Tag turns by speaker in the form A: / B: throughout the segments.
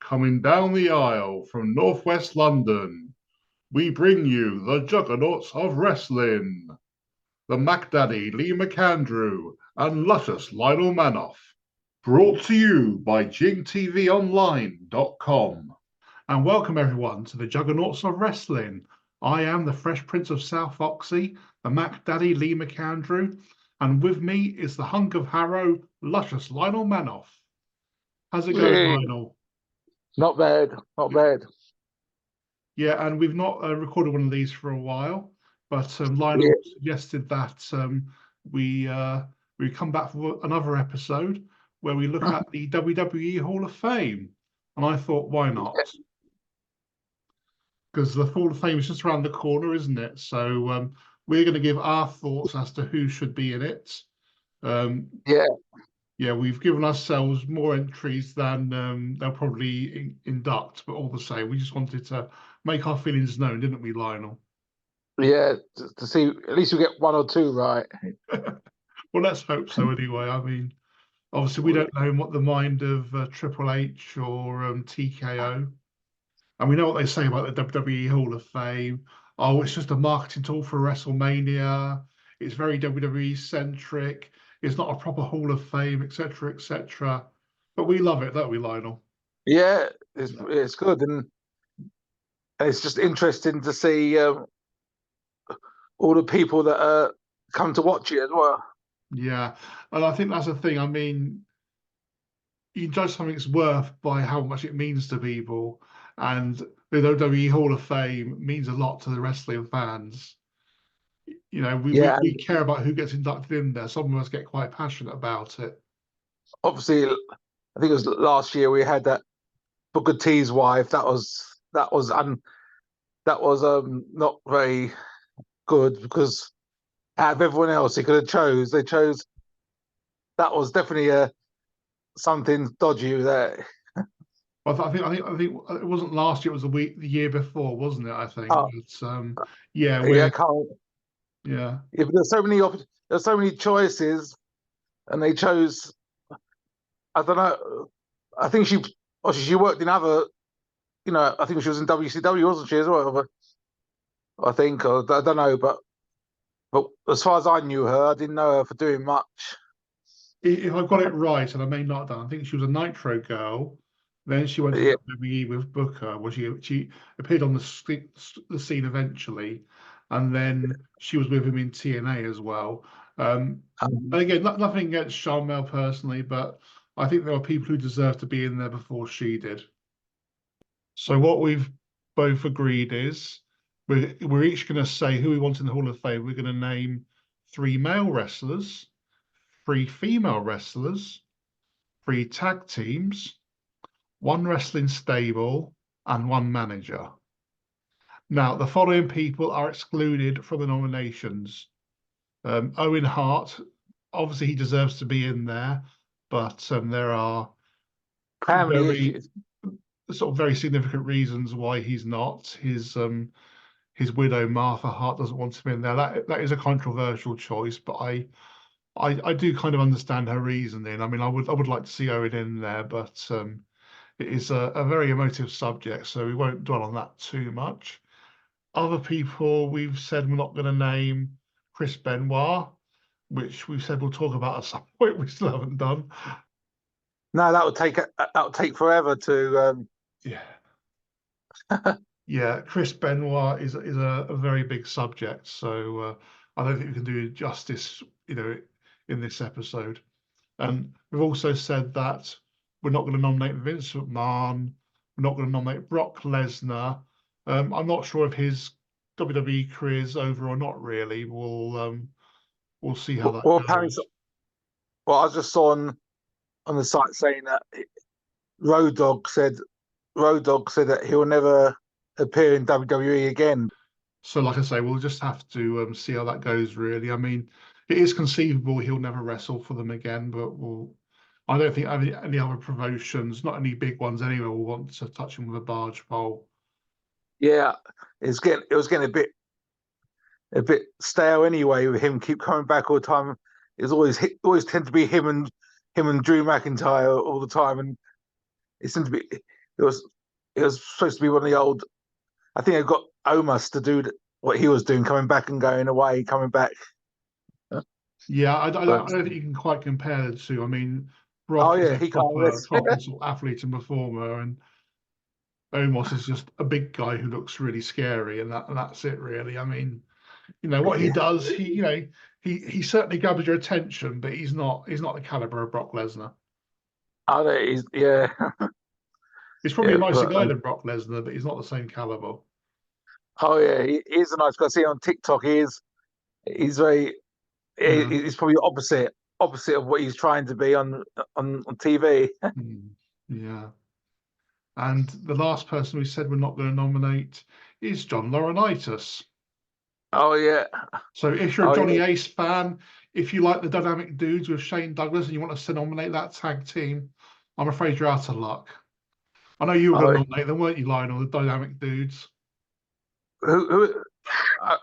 A: Coming down the aisle from northwest London, we bring you the Juggernauts of wrestling, the Mac Daddy Lee McAndrew and luscious Lionel Manoff. Brought to you by JingTVOnline.com. And welcome everyone to the Juggernauts of wrestling. I am the Fresh Prince of South Oxy, the Mac Daddy Lee McAndrew, and with me is the hunk of Harrow, luscious Lionel Manoff. How's it going, Lionel?
B: Not bad, not bad.
A: Yeah, and we've not recorded one of these for a while, but Lionel suggested that we come back for another episode where we look at the WWE Hall of Fame, and I thought, why not? Because the Hall of Fame is just around the corner, isn't it? So we're going to give our thoughts as to who should be in it. Yeah, we've given ourselves more entries than they'll probably induct, but all the same, we just wanted to make our feelings known, didn't we, Lionel?
B: Yeah, to see, at least we get one or two right.
A: Well, let's hope so anyway. I mean, obviously, we don't know what the mind of Triple H or TKO. And we know what they say about the WWE Hall of Fame. Oh, it's just a marketing tool for WrestleMania. It's very WWE-centric. It's not a proper Hall of Fame, etc., etc. But we love it, don't we, Lionel?
B: Yeah, it's good, and it's just interesting to see all the people that come to watch it as well.
A: Yeah, and I think that's the thing. I mean, you judge something's worth by how much it means to people, and the WWE Hall of Fame means a lot to the wrestling fans. You know, we care about who gets inducted in there. Some of us get quite passionate about it.
B: Obviously, I think it was last year we had that Booker T's wife. That was not very good, because out of everyone else they chose that was definitely something dodgy there.
A: I think it wasn't last year. It was the year before, wasn't it? I think.
B: Oh.
A: It's, yeah.
B: Yeah, but there's so many choices, and they chose. I don't know. I think she worked in other. I think she was in WCW, wasn't she, as well? I think, or I don't know, but as far as I knew her, I didn't know her for doing much.
A: If I've got it right, and I may not have done, I think she was a Nitro girl. Then she went to WWE with Booker, where she appeared on the scene eventually, and then she was with him in TNA as well. And again, nothing against Charmel personally, but I think there are people who deserve to be in there before she did. So what we've both agreed is we're each going to say who we want in the Hall of Fame. We're going to name 3 male wrestlers, 3 female wrestlers, 3 tag teams, 1 wrestling stable, and 1 manager. Now, the following people are excluded from the nominations. Owen Hart, obviously he deserves to be in there, but there are very significant reasons why he's not. His widow Martha Hart doesn't want him in there. That is a controversial choice, but I do kind of understand her reasoning. I mean, I would like to see Owen in there, but it is a very emotive subject, so we won't dwell on that too much. Other people we've said we're not going to name. Chris Benoit, which we've said we'll talk about at some point. We still haven't done.
B: No, that would take forever to.
A: Yeah, Chris Benoit is a very big subject, so I don't think we can do justice, in this episode. And we've also said that we're not going to nominate Vince McMahon. We're not going to nominate Brock Lesnar. I'm not sure if his WWE career is over or not. Really, we'll see how that goes.
B: Well, I just saw on the site saying that Road Dogg said that he will never appear in WWE again.
A: So, like I say, we'll just have to see how that goes. Really, I mean, it is conceivable he'll never wrestle for them again, but I don't think any other promotions, not any big ones anyway, will want to touch him with a barge pole.
B: Yeah, it was getting a bit stale anyway with him keep coming back all the time. It's always tend to be him and Drew McIntyre all the time, and it seemed to be it was supposed to be one of the old. I think it got Omos to do what he was doing, coming back and going away, coming back.
A: Yeah, I
B: But
A: don't think you can quite compare the two. I mean,
B: oh
A: Brock is
B: yeah,
A: a
B: he can't miss.
A: proper sort of athlete and performer, and Omos is just a big guy who looks really scary, and that's it really. I mean, what he
B: Yeah.
A: does, he certainly grabs your attention, but he's not the caliber of Brock Lesnar.
B: Oh, yeah,
A: He's probably
B: yeah.
A: a nicer
B: But
A: guy than Brock Lesnar, but he's not the same caliber.
B: oh yeah, he's a nice guy. I see on TikTok, he's very
A: Yeah.
B: he's probably opposite of what he's trying to be on TV.
A: Mm, yeah. And the last person we said we're not going to nominate is John Laurinaitis.
B: Oh yeah,
A: So if you're a
B: oh
A: Johnny
B: yeah,
A: Ace fan, if you like the dynamic dudes with Shane Douglas and you want us to nominate that tag team, I'm afraid you're out of luck. I know you were going
B: oh,
A: to nominate them, weren't you, Lionel, the dynamic dudes?
B: who I,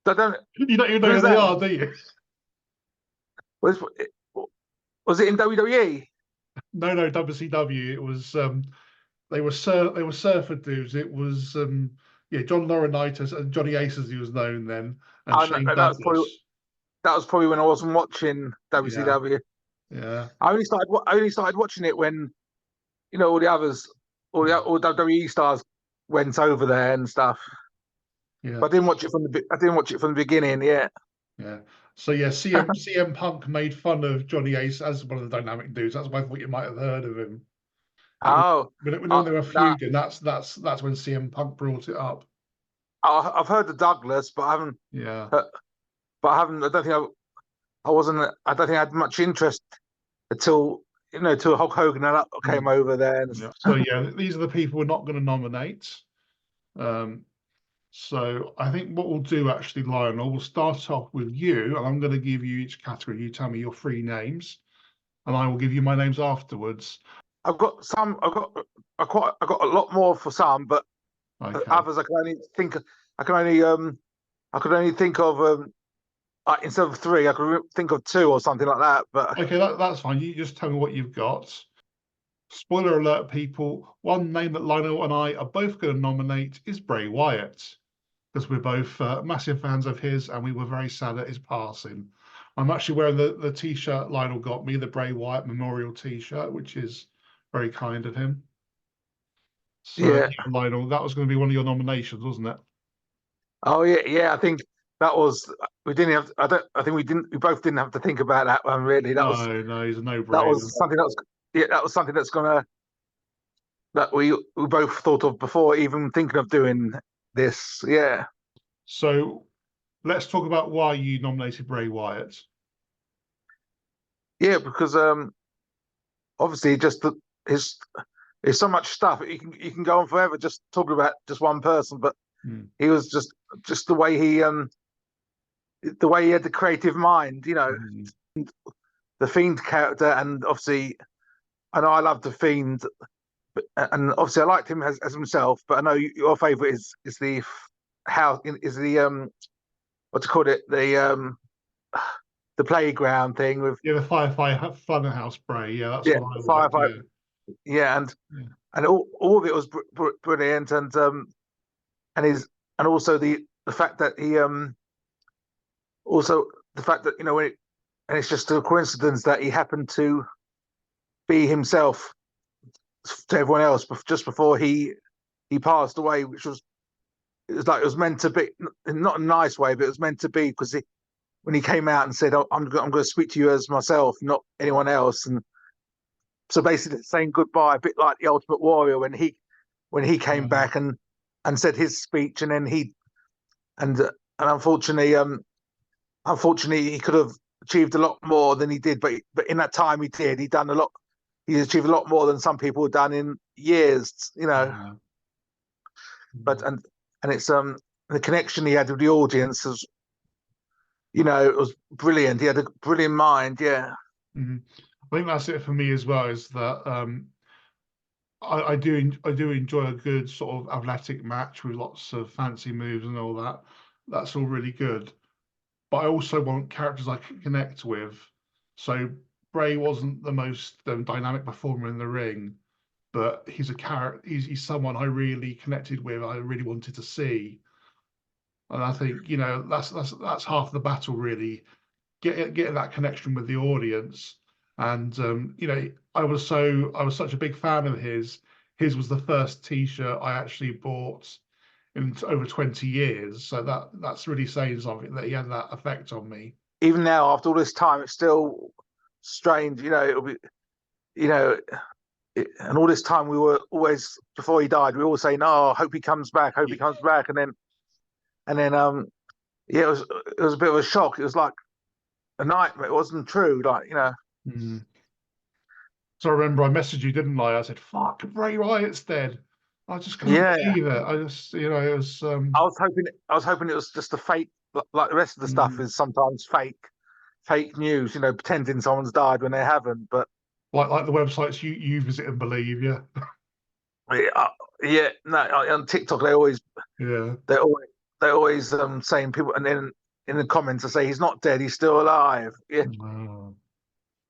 B: I don't
A: You don't even know who
B: who's
A: they
B: that?
A: are, do you?
B: Was was it in WWE?
A: No, WCW. It was they were surfer dudes. It was yeah, John Laurinaitis and Johnny Ace as he was known then, and
B: Oh,
A: Shane
B: no,
A: Douglas.
B: that was probably when I wasn't watching
A: Yeah,
B: WCW.
A: yeah,
B: I only started watching it when all the others, all WWE stars went over there and stuff.
A: yeah,
B: But I didn't watch it from the beginning. Yeah.
A: yeah. So yeah, CM Punk made fun of Johnny Ace as one of the dynamic dudes. That's why I thought you might have heard of him. It was
B: Oh,
A: when they were
B: no,
A: feuding. That's when CM Punk brought it up.
B: I've heard of Douglas, but I haven't.
A: Yeah.
B: But I haven't. I don't think I wasn't. I don't think I had much interest until till Hulk Hogan came
A: Mm.
B: over there.
A: Yeah. So yeah, these are the people we're not going to nominate. Um, so I think what we'll do actually, Lionel, we'll start off with you, and I'm going to give you each category. You tell me your three names, and I will give you my names afterwards.
B: I've got some. I got a lot more for some, but
A: Okay.
B: others I can only think. I can only I could only think of instead of three, I could think of two or something like that. But
A: Okay, that's fine. You just tell me what you've got. Spoiler alert, people. One name that Lionel and I are both going to nominate is Bray Wyatt, because we're both massive fans of his, and we were very sad at his passing. I'm actually wearing the T-shirt Lionel got me, the Bray Wyatt Memorial T-shirt, which is very kind of him. So,
B: yeah,
A: yeah, Lionel, that was going to be one of your nominations, wasn't it?
B: oh yeah, yeah. I think that was we didn't have. I don't. I think we didn't. We both didn't have to think about that one really.
A: No, he's a
B: That
A: no-brainer.
B: was something that was yeah. That was something that we both thought of before even thinking of doing this. Yeah,
A: So let's talk about why you nominated Bray Wyatt.
B: yeah. Because obviously just his there's so much stuff you can go on forever just talking about just one person, but
A: Hmm.
B: he was just the way he had the creative mind,
A: Hmm.
B: the Fiend character, and obviously I know I love the Fiend, and obviously I liked him as himself, but I know your favorite is the how is the what to call it the playground thing with
A: Yeah, the Firefly Funhouse Bray. Yeah, that's
B: yeah
A: what I liked.
B: firefight
A: Yeah,
B: yeah
A: yeah,
B: and all of it was brilliant and his and also the fact that he also the fact that and it's just a coincidence that he happened to be himself to everyone else just before he passed away, which was it was like it was meant to be, not a nice way, but it was meant to be because when he came out and said, I'm going to speak to you as myself, not anyone else, and so basically saying goodbye, a bit like the Ultimate Warrior when he came
A: yeah,
B: back and said his speech, and then and unfortunately he could have achieved a lot more than he did, but in that time he did. He achieved a lot more than some people have done in years.
A: yeah,
B: But
A: yeah.
B: and it's the connection he had with the audience was it was brilliant. He had a brilliant mind. Yeah,
A: Mhm. I think that's it for me as well. Is that I do enjoy a good sort of athletic match with lots of fancy moves and all that. That's all really good. But I also want characters I can connect with. So Bray wasn't the most dynamic performer in the ring, but he's a character. He's someone I really connected with. I really wanted to see, and I think that's half the battle really, getting that connection with the audience. And I was such a big fan of his. His was the first T-shirt I actually bought in over 20 years. So that's really saying something, that he had that effect on me.
B: Even now, after all this time, it's still strange. It'll be, and all this time we were always, before he died, we were always saying, "Oh, I hope he comes back. Hope he comes back." And then, yeah, it was a bit of a shock. It was like a nightmare. It wasn't true.
A: Mm. So I remember I messaged you, didn't I? I said, "Fuck, Bray Wyatt's dead." I just couldn't
B: Yeah.
A: believe it. I just, it was.
B: I was hoping it was just a fake, like the rest of the stuff is sometimes fake news. Pretending someone's died when they haven't. But
A: like the websites you visit and believe, yeah.
B: yeah, no, on TikTok they always
A: Yeah.
B: saying people, and then in the comments they say he's not dead, he's still alive. Yeah,
A: Wow.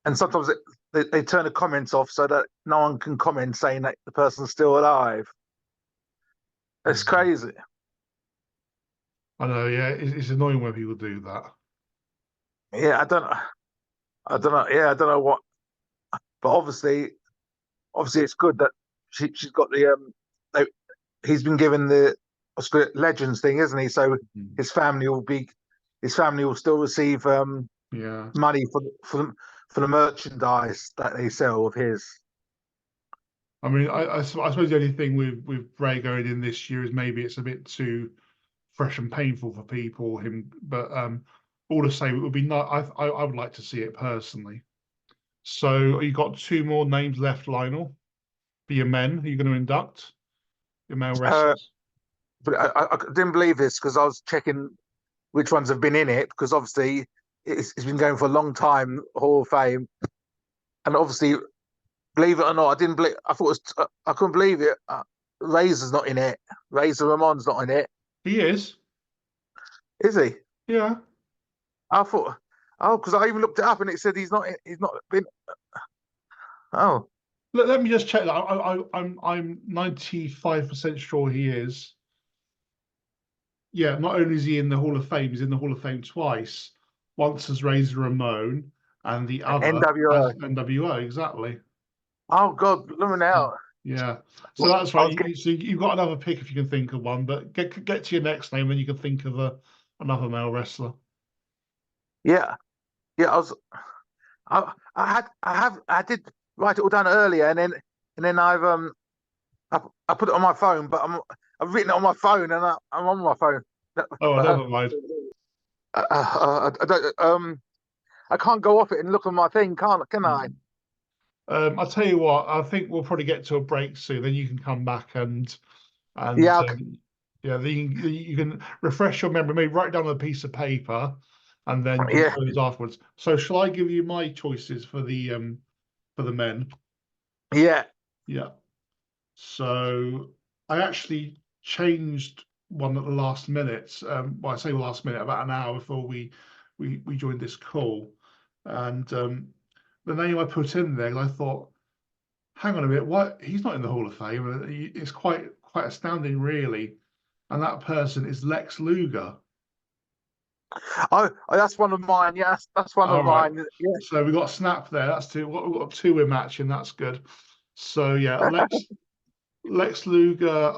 B: and sometimes they turn the comments off so that no one can comment saying that the person's still alive. It's crazy.
A: I know, yeah. It's annoying when people do that.
B: Yeah, I don't know. Yeah, I don't know what, but obviously it's good that she's got they, he's been given the Oscar Legends thing, isn't he? So his family will still receive
A: Yeah.
B: money for the merchandise that they sell of his.
A: I mean, I suppose the only thing with Bray going in this year is maybe it's a bit too fresh and painful for people. But all the same, it would be nice. I would like to see it personally. So you got two more names left, Lionel, for your men. Who are you going to induct? Your male
B: Uh,
A: wrestlers.
B: but I didn't believe this because I was checking which ones have been in it, because obviously it's been going for a long time, Hall of Fame, and obviously, believe it or not, I didn't believe. I thought I couldn't believe it. Razor's not in it. Razor Ramon's not in it.
A: He is.
B: Is he?
A: Yeah.
B: I thought. Oh, because I even looked it up and it said he's not. He's not been. Oh,
A: Let me just check that. I'm 95% sure he is. Yeah, not only is he in the Hall of Fame, he's in the Hall of Fame twice. Once as Razor Ramon, and the other as
B: NWO.
A: NWO. Exactly.
B: Oh God, look at now.
A: Yeah. So that's
B: I
A: right.
B: was getting,
A: So you've got another pick if you can think of one, but get to your next name, then you can think of another male wrestler.
B: yeah, yeah. I did write it all down earlier, and then I put it on my phone, but I've written it on my phone, and I'm on my phone.
A: Oh,
B: But
A: never mind.
B: I don't I can't go off it and look on my thing, can I?
A: I'll tell you what. I think we'll probably get to a break soon. Then you can come back and
B: Yeah,
A: yeah, you can refresh your memory. Maybe write it down on a piece of paper, and then do
B: yeah,
A: those afterwards. So, shall I give you my choices for the men?
B: yeah.
A: Yeah. So I actually changed one at the last minute. Well, I say last minute, about an hour before we joined this call, and the name I put in there, I thought, hang on a minute, what? He's not in the Hall of Fame. It's quite astounding, really. And that person is Lex Luger.
B: Oh, that's one of mine. Yes, that's one
A: All
B: of
A: right.
B: mine. Yeah.
A: So we got Snap there. That's two. We've got two we're matching. That's good. So yeah, Lex Luger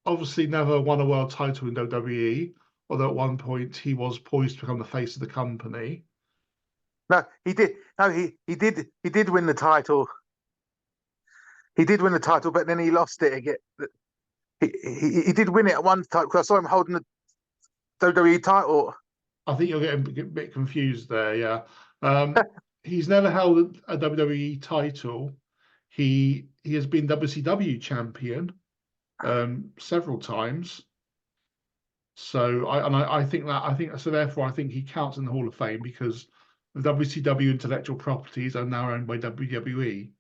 A: obviously never won a world title in WWE, although at one point he was poised to become the face of the company.
B: No, he did. No, he did. He did win the title. He did win the title, but then he lost it again. He did win it at one time because I saw him holding the WWE title.
A: I think you're getting a bit confused there. Yeah, he's never held a WWE title. He has been WCW champion several times. So I think so. Therefore, I think he counts in the Hall of Fame because the WCW intellectual properties are now owned by WWE.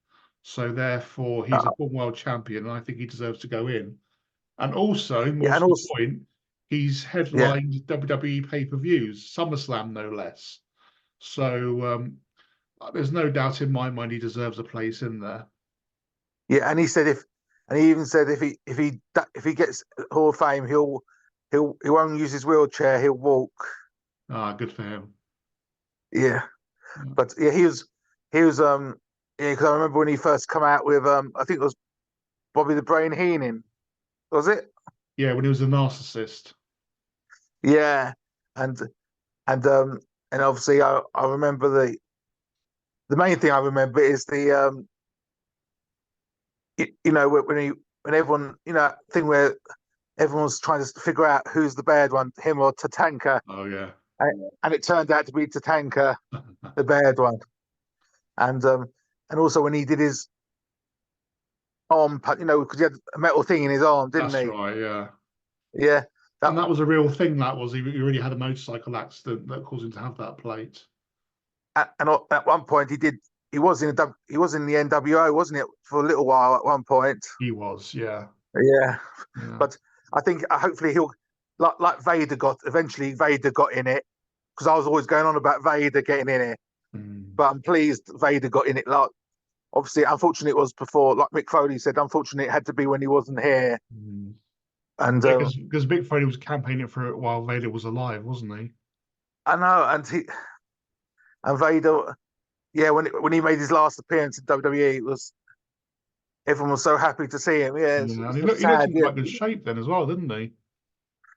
A: So therefore, he's a former world champion, and I think he deserves to go in. And also, more
B: Yeah,
A: to
B: and
A: the
B: also,
A: point, he's
B: yeah,
A: headlined WWE pay-per-views, SummerSlam no less. So there's no doubt in my mind he deserves a place in there.
B: Yeah, and he said and he even said if he gets Hall of Fame, he won't use his wheelchair. He'll walk.
A: Ah, good for him.
B: Yeah,
A: Yeah.
B: but yeah, he was yeah, because I remember when he first come out with I think it was Bobby the Brain Heenan, was it?
A: Yeah, when he was a narcissist.
B: Yeah, and and um and obviously I remember the main thing I remember is the you know when everyone thing where everyone's trying to figure out who's the bad one, him or Tatanka,
A: Oh yeah.
B: and it turned out to be Tatanka, the bad one, and um and also when he did his arm, because he had a metal thing in his arm, didn't
A: That's
B: he?
A: right, yeah.
B: Yeah,
A: And
B: that
A: that was a real thing, that was. He really had a motorcycle accident that caused him to have that plate.
B: and at one point he did. He was in the NWO, wasn't it, for a little while at one point?
A: He was, yeah.
B: Yeah,
A: Yeah.
B: but I think hopefully he'll like Vader got eventually. Vader got in it because I was always going on about Vader getting in it,
A: Mm.
B: but I'm pleased Vader got in it. Like obviously, unfortunately, it was before. Like Mick Foley said, unfortunately, it had to be when he wasn't here.
A: Mm.
B: And
A: Yeah, because Mick Foley was campaigning for it while Vader was alive, wasn't he?
B: I know, and Vader, yeah, when he made his last appearance in WWE, it was everyone was so happy to see him. Yeah,
A: Yeah, and
B: it's just
A: he looked
B: sad.
A: in
B: Yeah,
A: quite good shape then as well, didn't he?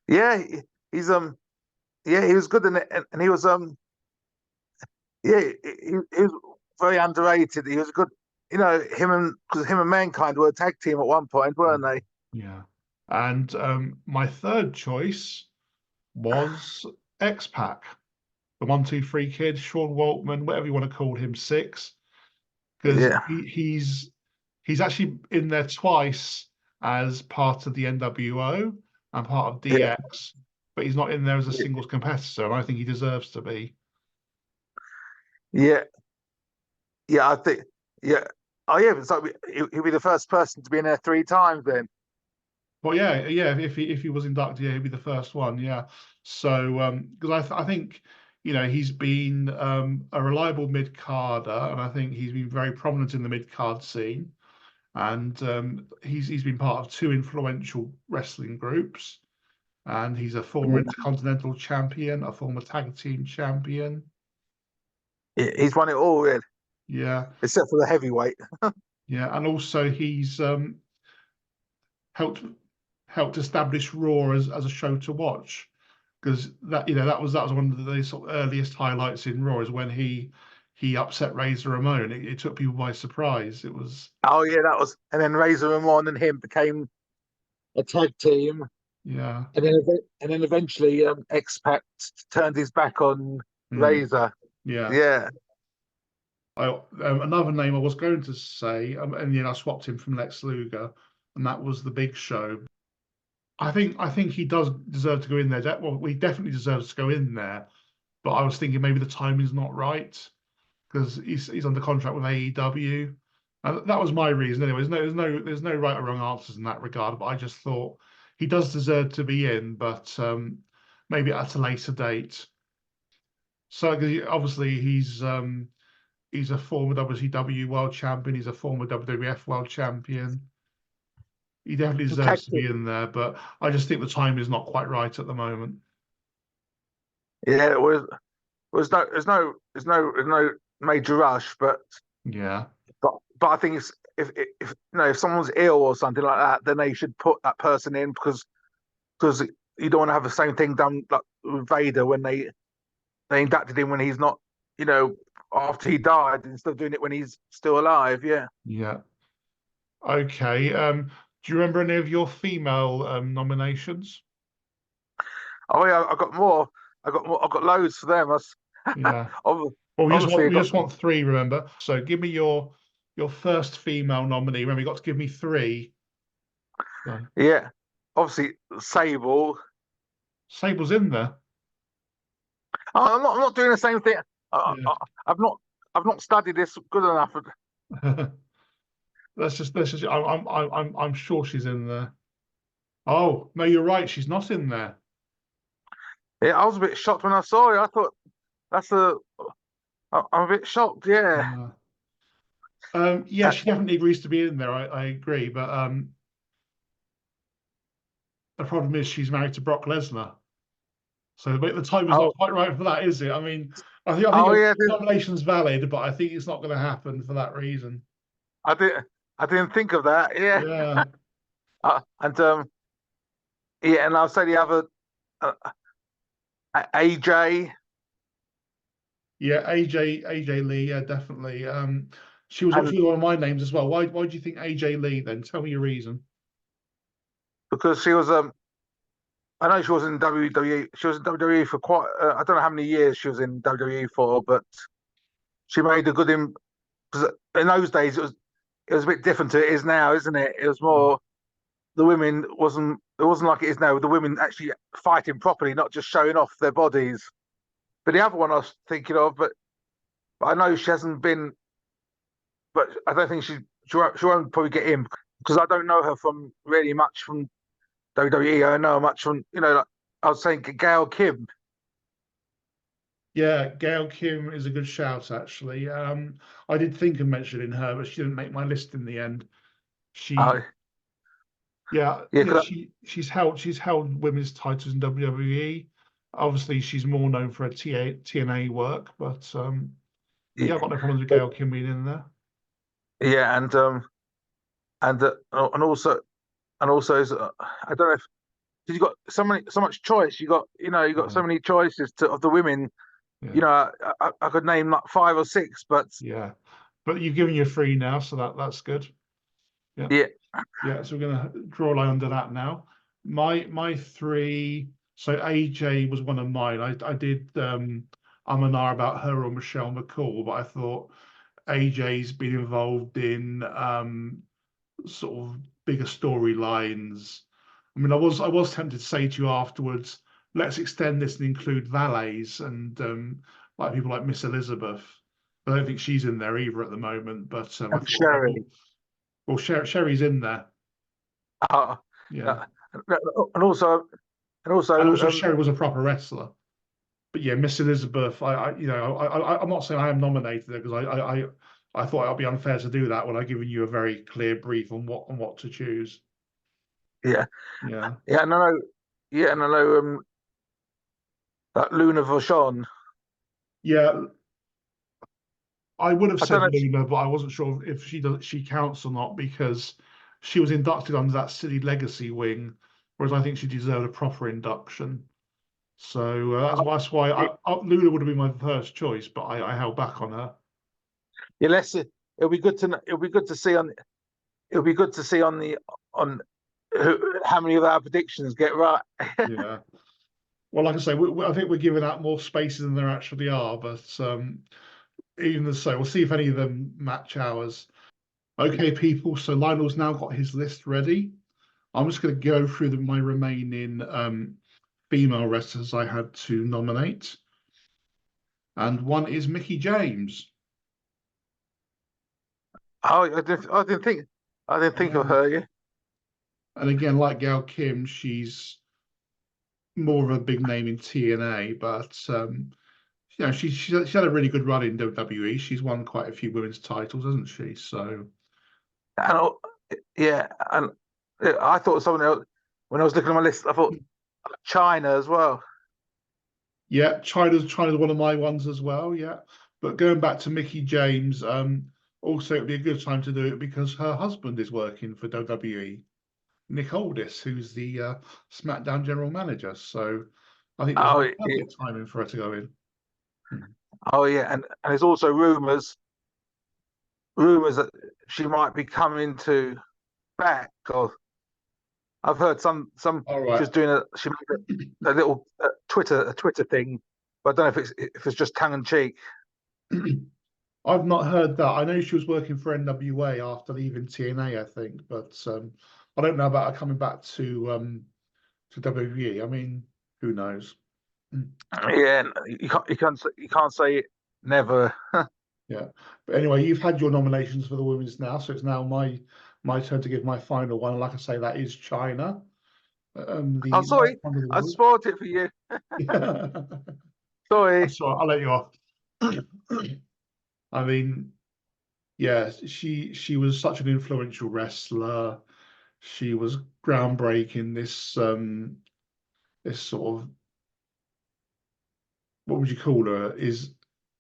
B: yeah, he's yeah, he was good in it, and he was yeah, he was very underrated. He was good. Because him and Mankind were a tag team at one point, weren't they?
A: Yeah. And my third choice was X-Pac, the 1, 2, 3 kid, Sean Waltman, whatever you want to call him, Six, because
B: Yeah,
A: he's actually in there twice as part of the NWO and part of
B: yeah,
A: DX, but he's not in there as a singles competitor, and I think he deserves to be.
B: yeah, yeah. I think, yeah. Oh, yeah. So he'll be the first person to be in there 3 times then.
A: Well, yeah, yeah. If he was inducted, yeah, he'd be the first one. Yeah. So because I think he's been a reliable mid carder, and I think he's been very prominent in the mid card scene, and he's been part of 2 influential wrestling groups, and he's a former Intercontinental Champion, a former Tag Team Champion.
B: He's won it all, really,
A: Yeah,
B: except for the heavyweight.
A: yeah, and also he's helped helped establish Raw as a show to watch, because that was one of the sort of earliest highlights in Raw, is when he upset Razor Ramon. It took people by surprise. It was,
B: Oh yeah, that was, and then Razor Ramon and him became a tag team,
A: yeah.
B: and then eventually X-Pac turned his back on
A: Mm,
B: Razor.
A: yeah.
B: Yeah,
A: Another name I was going to say, and I swapped him from Lex Luger, and that was the Big Show. I think he does deserve to go in there. Well, he definitely deserves to go in there. But I was thinking maybe the timing's not right, because he's under contract with AEW. And that was my reason anyway. There's no right or wrong answers in that regard. But I just thought he does deserve to be in, but maybe at a later date. So 'cause obviously he's a former WCW World Champion. He's a former WWF World Champion. He definitely
B: the tag
A: deserves to
B: team.
A: be in there, but I just think the time is not quite right at the moment.
B: Yeah, it was no, there's no major rush,
A: Yeah,
B: but I think it's if someone's ill or something like that, then they should put that person in because you don't want to have the same thing done like with Vader when they inducted him when he's not, you know, after he died instead of doing it when he's still alive. Yeah.
A: yeah. Okay. Do you remember any of your female nominations?
B: Oh yeah, I got more. I got more. I got loads for them.
A: Yeah.
B: Ob-
A: Well,
B: Obviously, I
A: we
B: got
A: just want three, remember? So give me your first female nominee. Remember, you got to give me three. So
B: yeah. Obviously, Sable.
A: Sable's in there.
B: Oh, I'm not doing the same thing. I,
A: Yeah.
B: I, I've not studied this good enough.
A: Let's just. I'm sure she's in there. Oh no, you're right. She's not in there.
B: Yeah, I was a bit shocked when I saw it. I thought that's a. I'm a bit shocked. Yeah.
A: Yeah. Yeah, she definitely agrees to be in there. I agree, but the problem is she's married to Brock Lesnar, so the time is
B: Oh,
A: not quite right for that, is it? I mean, I think
B: oh
A: your
B: yeah,
A: nomination's valid, but I think it's not going to happen for that reason.
B: I did. I didn't think of that. Yeah,
A: Yeah,
B: and yeah, and I'll say the other uh, AJ
A: yeah, AJ Lee, yeah, definitely.
B: and
A: She was one of my names as well. Why do you think AJ Lee then? Tell me your reason.
B: because she was I know she was in WWE. She was in WWE for quite. I don't know how many years she was in WWE for, but she made a good in. Because in those days it was a bit different to it is now, isn't it? It was
A: Yeah,
B: more the women wasn't. It wasn't like it is now. The women actually fighting properly, not just showing off their bodies. But the other one I was thinking of, but I know she hasn't been. But I don't think she won't probably get in because I don't know her from really much from WWE. I know her much from like I was saying Gail Kim.
A: yeah, Gail Kim is a good shout actually. I did think of mentioning her, but she didn't make my list in the end. She,
B: Uh,
A: yeah,
B: yeah,
A: yeah,
B: cause
A: she's held women's titles in WWE. Obviously, she's more known for her TNA work, but yeah, I've got no problems with Gail Kim being in there.
B: yeah, and also I don't know if cause you got so much choice. You got
A: Yeah,
B: so many choices of the women.
A: yeah,
B: I could name like five or six, but
A: yeah. But you've given your three now, so that's good. Yeah.
B: yeah.
A: Yeah, so we're going to draw a line under that now. My three. So AJ was one of mine. I did and ah about her or Michelle McCool, but I thought AJ's been involved in sort of bigger storylines. I mean, I was tempted to say to you afterwards, let's extend this and include valets and like people like Miss Elizabeth. I don't think she's in there either at the moment, but I
B: And
A: thought,
B: Sherry.
A: well, Sherry's in there.
B: Uh,
A: Yeah.
B: uh, and also and
A: And
B: also
A: also Sherry was a proper wrestler. But yeah, Miss Elizabeth, I'm not saying I am nominated there because I thought I'd be unfair to do that when I've given you a very clear brief on what to choose.
B: yeah,
A: Yeah.
B: yeah, and I know, yeah, and I know that Luna Vachon.
A: Yeah, I would have
B: I don't
A: said
B: know.
A: Luna, but I wasn't sure if she counts or not because she was inducted under that City Legacy wing, whereas I think she deserved a proper induction. So that's why Luna would have been my first choice, but I held back on her.
B: Yeah, it'll be good to it'll be good to see on it'll be good to see on how many of our predictions get right.
A: Yeah. Well, like I say, I think we're giving out more spaces than there actually are, but even so, we'll see if any of them match ours. Okay, people. So Lionel's now got his list ready. I'm just going to go through my remaining female wrestlers I had to nominate, and one is Mickey James.
B: Oh, I didn't think of
A: Yeah.
B: her. Yeah,
A: And again, like Gail Kim, she's more of a big name in TNA, but she's had a really good run in WWE. She's won quite a few women's titles, hasn't she? So
B: and yeah, and I thought someone else when I was looking at my list. I thought China as well.
A: yeah, China's one of my ones as well. Yeah, but going back to Mickey James, also it'd be a good time to do it because her husband is working for WWE, Nick Aldis, who's the SmackDown general manager. So I think it was
B: Oh yeah,
A: perfect timing for her to go in.
B: oh yeah, and there's also rumors that she might be coming to back. Or I've heard some
A: All
B: she
A: right.
B: was doing she made a little Twitter thing, but I don't know if it's just tongue in cheek.
A: I've not heard that. I know she was working for NWA after leaving TNA, I think, but I don't know about her coming back to WWE. I mean, who knows? Mm.
B: Yeah, you can't say it never.
A: Yeah. But anyway, you've had your nominations for the women's now, so it's now my turn to give my final one. And like I say, that is China.
B: Oh,
A: The last
B: sorry,
A: one of the
B: I
A: world.
B: spoiled it for you.
A: Yeah.
B: Sorry.
A: That's all right. I'll let you off. I mean, yeah, she was such an influential wrestler. She was groundbreaking. This sort of, what would you call her? Is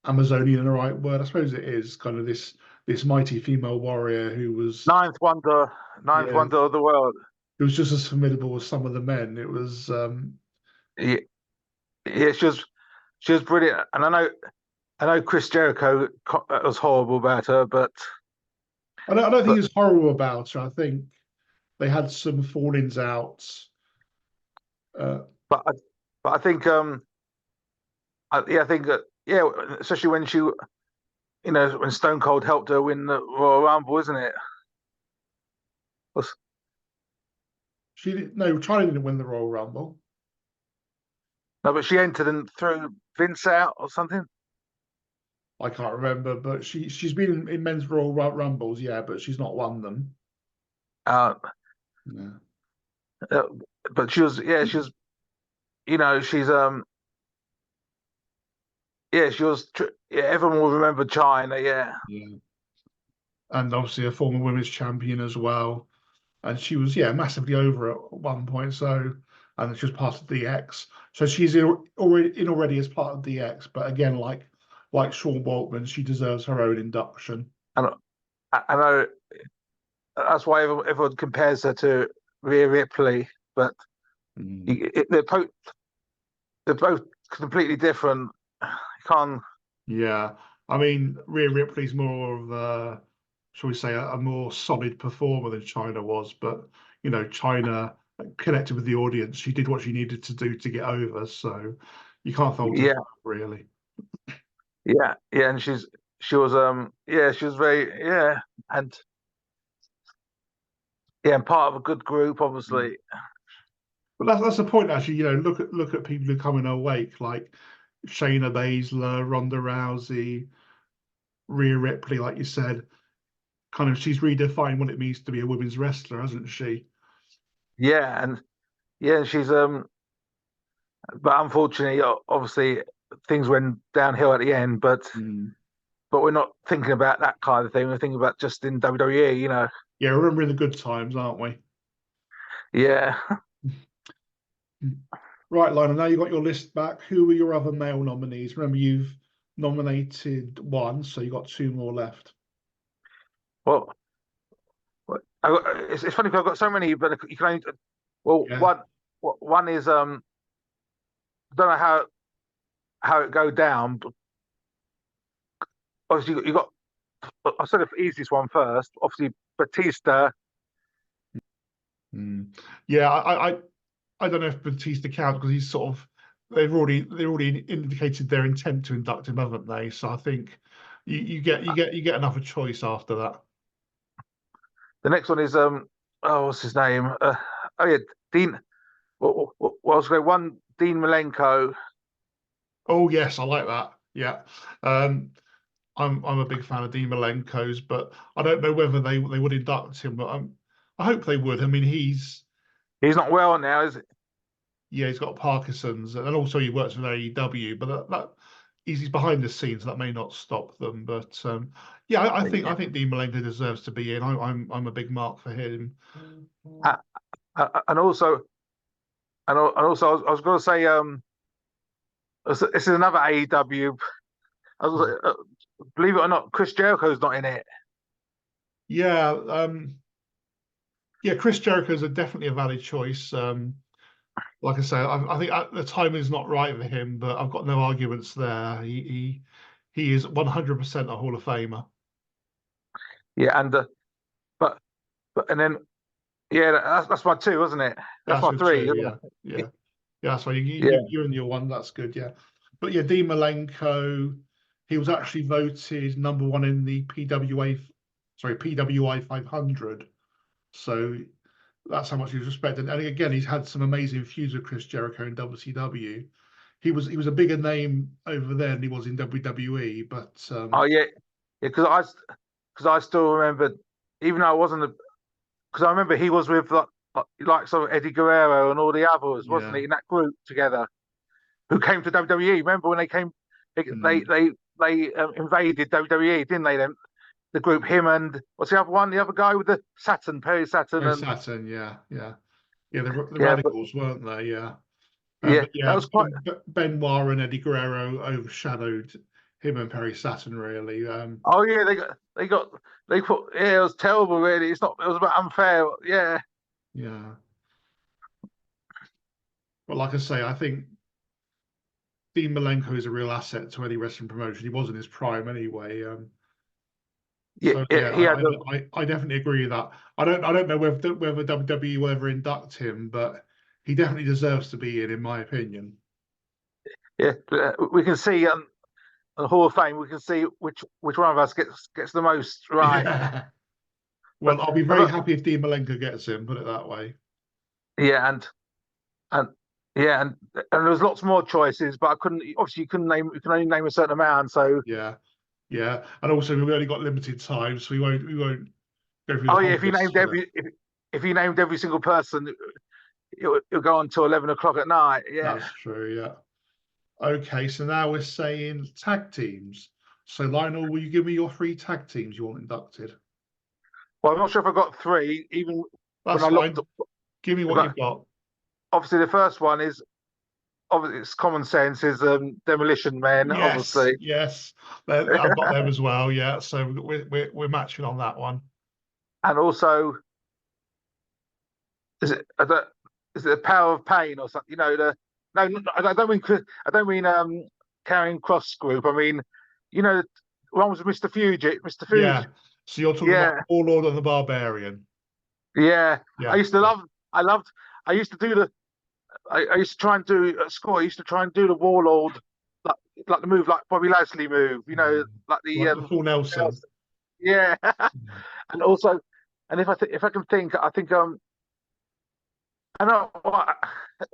A: Amazonian the right word? I suppose it is. Kind of this mighty female warrior who was,
B: Ninth
A: yeah,
B: wonder of the world.
A: it was just as formidable as some of the men. It was,
B: Yeah, yeah, she was brilliant, and I know Chris Jericho was horrible about her,
A: I don't think
B: but
A: it's horrible about her. I think they had some fallings out. Uh,
B: but I, but I think I think yeah, especially when when Stone Cold helped her win the Royal Rumble, isn't it? Was-
A: no, China didn't win the Royal Rumble.
B: No, but she entered and threw Vince out or something.
A: I can't remember, but she's been in men's Royal Rumbles, yeah, but she's not won them.
B: Uh,
A: Yeah.
B: uh, but she was, she's yeah, she was. Yeah, everyone will remember China. Yeah,
A: Yeah. And obviously a former women's champion as well. And she was, yeah, massively over at one point. So, and she was part of DX. So she's already as part of DX. But again, like Sean Waltman, she deserves her own induction.
B: and I know that's why everyone compares her to Rhea Ripley, but
A: Mm.
B: you- it, they're both completely different. You can't.
A: Yeah, I mean, Rhea Ripley's more of shall we say, a more solid performer than China was. But China connected with the audience. She did what she needed to do to get over. So you can't fault her for
B: Yeah,
A: that, really.
B: yeah, and she was very and and part of a good group,
A: Mm.
B: obviously.
A: But that's the point, actually. Look at people who come in her wake, like Shayna Baszler, Ronda Rousey, Rhea Ripley, like you said. Kind of, she's redefined what it means to be a women's wrestler, hasn't she?
B: Yeah, and she's but unfortunately, obviously, things went downhill at the end.
A: Mm.
B: But we're not thinking about that kind of thing. We're thinking about just in WWE,
A: Yeah, remembering the good times, aren't we?
B: Yeah.
A: Right, Lionel, now you've got your list back. Who were your other male nominees? Remember, you've nominated one, so you've got two more left.
B: Well, it's funny because I've got so many, but you can only. Well,
A: Yeah.
B: one is I don't know how it go down, but obviously you got. I'll say the easiest one first. Obviously, Batista.
A: Mm. Yeah, I don't know if Batista counts because he's sort of they've already indicated their intent to induct him, haven't they? So I think you get another choice after that.
B: The next one is what's his name? Oh yeah, Dean. I was going one Dean Malenko.
A: Oh yes, I like that. Yeah. Um, I'm a big fan of Dean Malenko's, but I don't know whether they would induct him, but I hope they would. I mean,
B: He's not well now, is it?
A: yeah, he's got Parkinson's, and also he works with AEW, but that he's behind the scenes. That may not stop them, but yeah, I think Dean Malenko deserves to be in. I'm a big mark for him.
B: Uh, and also I was going to say this is another AEW. Believe it or not, Chris Jericho's not in it.
A: Yeah, yeah, Chris Jericho is definitely a valid choice. Like I say, I think the time is not right for him, but I've got no arguments there. He is 100% a Hall of Famer.
B: Yeah, and but and then that's my two, wasn't it? That's
A: That's
B: my
A: your
B: three,
A: two,
B: isn't
A: yeah,
B: it?
A: yeah, yeah. So
B: Yeah.
A: you're in your one. That's good, yeah. But yeah, Dean Malenko, he was actually voted number one in the PWI 500. So that's how much he's respected. And again, he's had some amazing feuds with Chris Jericho in WCW. He was a bigger name over there than he was in WWE. But
B: Oh yeah, yeah. Because I still remember, even though I wasn't, because I remember he was with like sort of Eddie Guerrero and all the others, wasn't
A: yeah,
B: he? In that group together, who came to WWE. Remember when they came? They
A: mm,
B: they they invaded WWE, didn't they? Then the group, him and what's the other one? The other guy with the Saturn, Perry Saturn,
A: Oh,
B: and
A: Saturn, yeah. The
B: yeah, but
A: Radicals, weren't they? Yeah.
B: yeah,
A: But
B: that
A: yeah,
B: was quite.
A: Benoit and Eddie Guerrero overshadowed him and Perry Saturn, really.
B: Oh yeah, they put. Yeah, it was terrible. Really, it's not. It was a bit unfair. Yeah,
A: Yeah. But like I say, I think Dean Malenko is a real asset to any wrestling promotion. He was in his prime anyway.
B: yeah.
A: So yeah,
B: He had the.
A: I definitely agree with that. I don't know whether WWE will ever induct him, but he definitely deserves to be in my opinion.
B: Yeah, we can see the Hall of Fame. We can see which one of us gets the most right.
A: Yeah.
B: But
A: Well, I'll be
B: but
A: very
B: look,
A: happy if Dean Malenko gets him. Put it that way.
B: yeah, and yeah, and there was lots more choices, but I couldn't. Obviously, you can only name a certain amount. So
A: Yeah, yeah, and also we've only got limited time, so we won't go through the
B: oh yeah,
A: whole list today.
B: if you named every single person, it'll go on till 11 o'clock at night. Yeah.
A: That's true. Yeah. Okay, so now we're saying tag teams. So Lionel, will you give me your three tag teams you want inducted?
B: Well, I'm not sure if I got three. Even when
A: That's
B: I looked,
A: fine. Give me what
B: but
A: you've got.
B: obviously the first one is obviously it's common sense is Demolition Men,
A: Yes,
B: obviously,
A: yes. I've got them as well. Yeah, so we're matching on that one.
B: and also is it is it the Power of Pain or something? You know the no, I don't mean carrying cross group. I mean, you know, one was Mr. Fugit, Mr. Fuge.
A: Yeah. So you're talking about
B: Yeah,
A: Warlord and the Barbarian.
B: yeah. I
A: Yeah,
B: used to
A: yeah.
B: love. I loved. I used to do the. I used to try and do at school. I used to try and do the Warlord, like the move, like Bobby Lashley move. You know, like
A: Like the full Nelson.
B: yeah.
A: Yeah.
B: And also, and if I can think, I think I know what,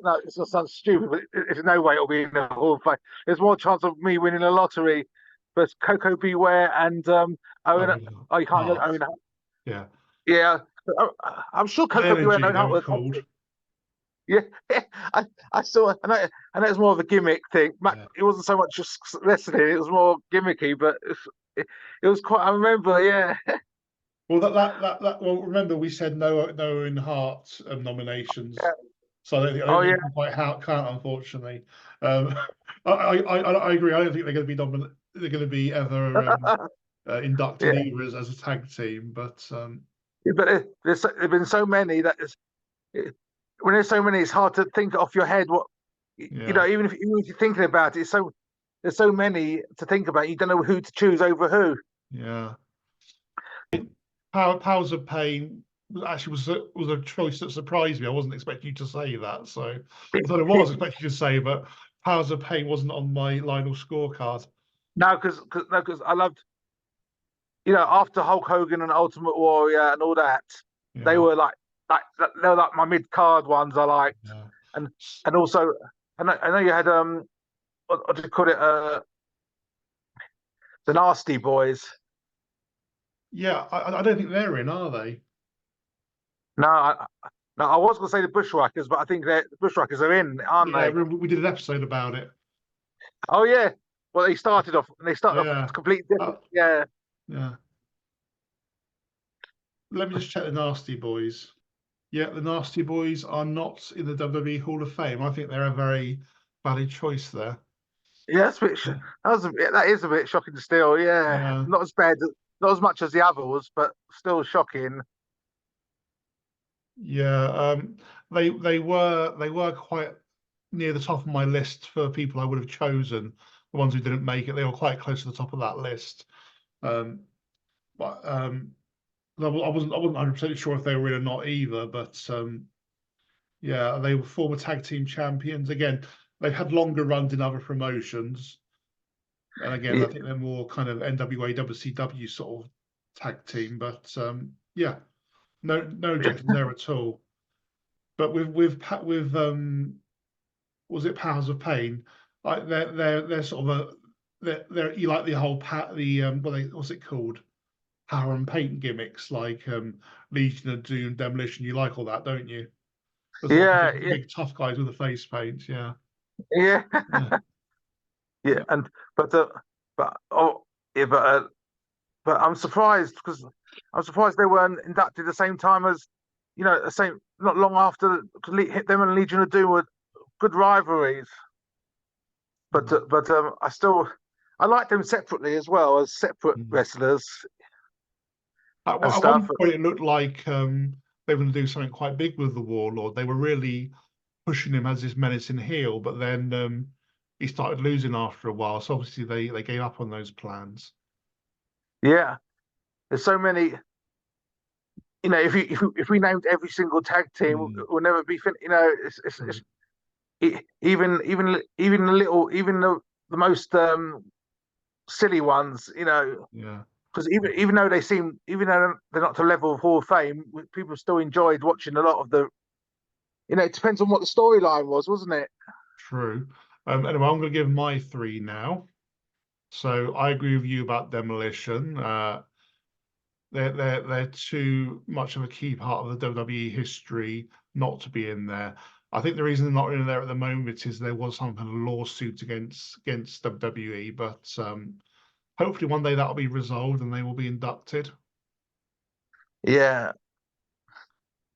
B: no, it's gonna sound stupid, but there's no way it'll be in the Hall of Fame. There's more chance of me winning a lottery, but Coco Beware and Owen.
A: Owen
B: Oh, you can't know
A: Hart.
B: Owen Hart.
A: Yeah.
B: Yeah, I'm sure Coco Beware and
A: Energy,
B: Owen
A: they
B: Hart
A: were
B: were
A: called.
B: competition. Yeah, I saw. I know it's more of a gimmick thing.
A: Yeah.
B: It wasn't so much just wrestling; it was more gimmicky. But it was quite. I remember. Yeah,
A: Well, well, remember we said no in Heart nominations, so I
B: oh
A: don't think
B: yeah,
A: you can quite count, unfortunately. Um, I agree. I don't think they're going to be they're going to be ever inducted
B: yeah.
A: either as a tag team. But
B: But there've been so many that when there's so many, it's hard to think off your head what you
A: yeah,
B: know. Even if you're thinking about it, there's so many to think about. You don't know who to choose over who.
A: yeah. Powers of Pain actually was a choice that surprised me. I wasn't expecting you to say that, so I don't know what I was expecting you to say, but Powers of Pain wasn't on my Lionel scorecard.
B: No, because I loved after Hulk Hogan and Ultimate Warrior and all that, they
A: Yeah,
B: were they were like my mid card ones I liked,
A: yeah,
B: and and also I know you had what do you call it the Nasty Boys.
A: yeah. I don't think they're in, are they?
B: No, no, I was going to say the Bushwhackers, but I think the Bushwhackers are in, aren't
A: Yeah,
B: they?
A: we did an episode about it.
B: Oh yeah. Well, they started off
A: Yeah,
B: completely different. Yeah.
A: yeah. Let me just check the Nasty Boys. Yeah, the Nasty Boys are not in the WWE Hall of Fame. I think they're a very valid choice there.
B: Yeah, that's a bit.
A: Yeah,
B: That is a bit shocking still. Yeah,
A: yeah,
B: not as bad, not as much as the others, but still shocking.
A: yeah. They were quite near the top of my list for people I would have chosen. The ones who didn't make it, they were quite close to the top of that list. Um, but I wasn't 100% sure if they were in or not either. But yeah, they were former tag team champions. Again, they've had longer runs in other promotions. And again, I
B: Yeah,
A: think they're more kind of NWA, WCW sort of tag team. But yeah, no objections there at all. But with was it Powers of Pain? Like they're sort of a they're you like the whole what's it called? Power and paint gimmicks like Legion of Doom, Demolition. You like all that, don't you? There's like
B: yeah,
A: the big tough guys with the face paint. Yeah,
B: yeah,
A: yeah,
B: yeah.
A: yeah.
B: And but oh yeah, but I'm surprised because they weren't inducted the same time as, the same, not long after. Hit them and Legion of Doom were good rivalries, but I like them separately as well as separate wrestlers
A: At
B: and stuff.
A: one point, it looked like they were going to do something quite big with the Warlord. They were really pushing him as this menacing heel, but then he started losing after a while. So obviously they gave up on those plans.
B: Yeah, there's so many. If we named every single tag team, it will never be finished. Even the most silly ones,
A: Yeah.
B: Because even though they're not to the level of Hall of Fame, people still enjoyed watching a lot of the. It depends on what the storyline was, wasn't it?
A: True. Anyway, I'm going to give my 3 now. So I agree with you about Demolition. They're too much of a key part of the WWE history not to be in there. I think the reason they're not in there at the moment is there was some kind of lawsuit against WWE, but hopefully one day that'll be resolved and they will be inducted.
B: Yeah.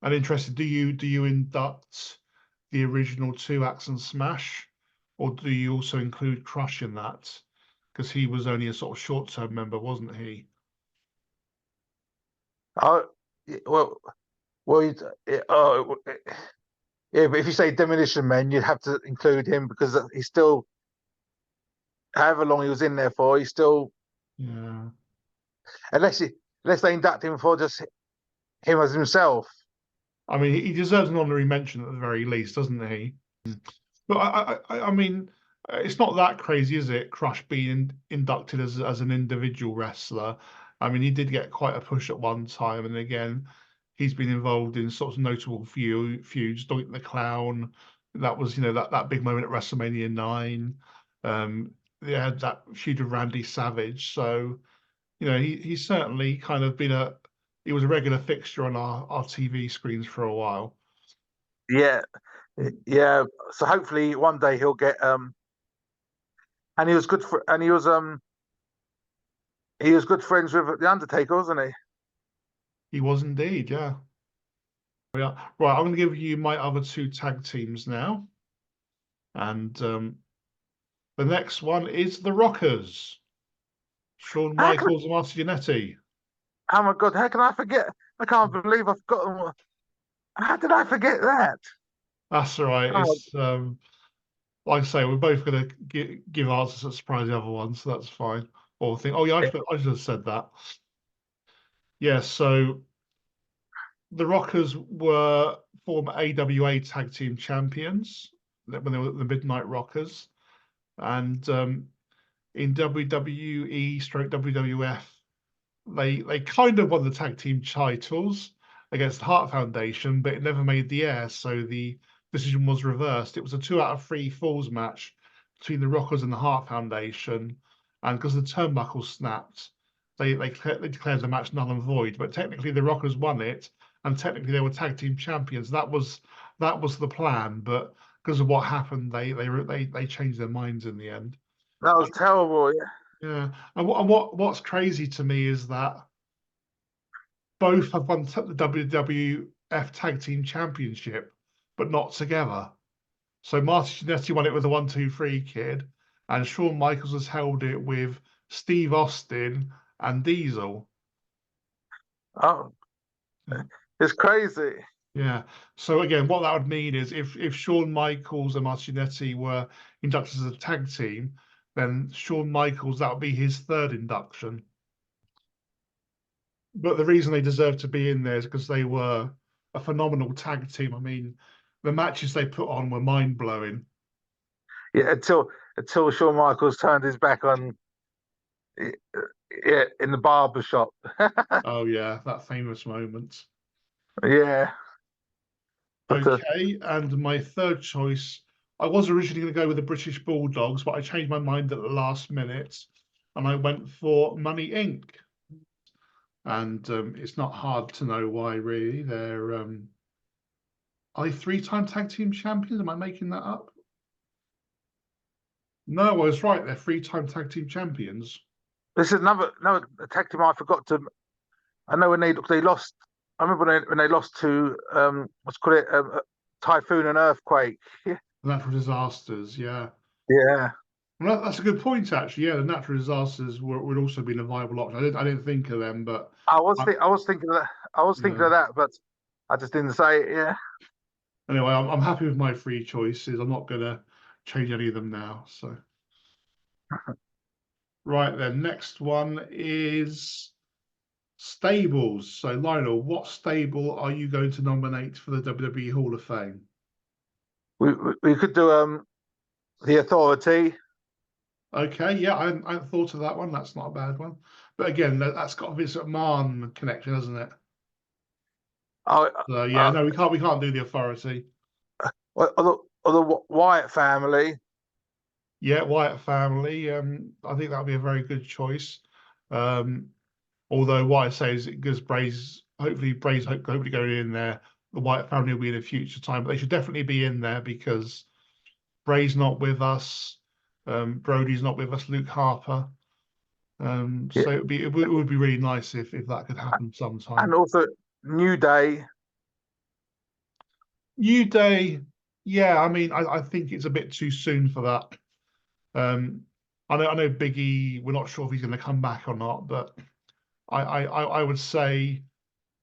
A: And interested, do you induct the original 2 Axe and Smash, or do you also include Crush in that? Because he was only a sort of short-term member, wasn't he?
B: Oh, well, yeah, but if you say Demolition Man, you'd have to include him because he's still, however long he was in there for, he's still,
A: Yeah.
B: unless they induct him for just him as himself.
A: I mean, he deserves an honorary mention at the very least, doesn't he? But I mean, it's not that crazy, is it? Crush being inducted as an individual wrestler. I mean, he did get quite a push at one time, and again, he's been involved in sort of notable feuds. Doink the Clown, that was that big moment at WrestleMania 9. They had that feud with Randy Savage, so he's certainly kind of he was a regular fixture on our TV screens for a while.
B: Yeah, yeah. So hopefully one day he'll get and he was good for and he was good friends with the Undertaker, wasn't he?
A: He was indeed, yeah. Right, I'm going to give you my other 2 tag teams now, and the next one is the Rockers, Shawn Michaels and Marty Jannetty.
B: Oh my God! How can I forget? I can't believe I've forgotten. How did I forget that?
A: That's all right. It's like I say, we're both going to give answers that surprise the other one, so that's fine. Or think, oh yeah, I should have said that. Yeah, so the Rockers were former AWA Tag Team Champions when they were the Midnight Rockers, and in WWE stroke WWF, they kind of won the tag team titles against the Hart Foundation, but it never made the air, so the decision was reversed. It was a 2 out of 3 falls match between the Rockers and the Hart Foundation, and because the turnbuckle snapped, they declared the match null and void. But technically, the Rockers won it, and technically they were tag team champions. That was the plan, but because of what happened, they changed their minds in the end.
B: That was terrible. Yeah.
A: Yeah, and what's crazy to me is that both have won the WWF Tag Team Championship, but not together. So Marty Jannetty won it with the 1-2-3 Kid, and Shawn Michaels has held it with Steve Austin and Diesel.
B: Oh, it's crazy.
A: Yeah. So again, what that would mean is if Shawn Michaels and Marty Jannetty were inducted as a tag team, then Shawn Michaels, that would be his 3rd induction. But the reason they deserve to be in there is because they were a phenomenal tag team. I mean, the matches they put on were mind blowing.
B: Yeah, until Shawn Michaels turned his back on, yeah, in the barber shop.
A: Oh yeah, that famous moment.
B: Yeah. But,
A: Okay, and my 3rd choice, I was originally going to go with the British Bulldogs, but I changed my mind at the last minute, and I went for Money Inc. And it's not hard to know why, really. They're are they 3-time tag team champions? Am I making that up? No, I was right. They're 3-time tag team champions.
B: This is another tag team I forgot to. I know when they lost. I remember when they lost to what's called it, typhoon and earthquake. Yeah.
A: Natural disasters, yeah.
B: Yeah.
A: Well, that's a good point, actually. Yeah, the natural disasters would also be a viable option. I didn't think of them, but
B: I was thinking of that.
A: yeah.
B: But I just didn't say it. Yeah.
A: Anyway, I'm happy with my three choices. I'm not gonna change any of them now. So, right then, next one is stables. So, Lionel, what stable are you going to nominate for the WWE Hall of Fame?
B: We could do the Authority.
A: Okay, yeah, I hadn't thought of that one. That's not a bad one. But again, that's got a Vince McMahon connection, hasn't it?
B: Oh,
A: So yeah, no, we can't do the Authority.
B: or the Wyatt family.
A: Yeah, Wyatt family. I think that'll be a very good choice. Although what I say is because Bray's hopefully going in there. The Wyatt family will be in a future time, but they should definitely be in there because Bray's not with us. Brody's not with us. Luke Harper.
B: Yeah.
A: So it would be really nice if that could happen sometime.
B: And also New Day.
A: New Day, yeah. I mean, I think it's a bit too soon for that. I know Biggie. We're not sure if he's going to come back or not, but I would say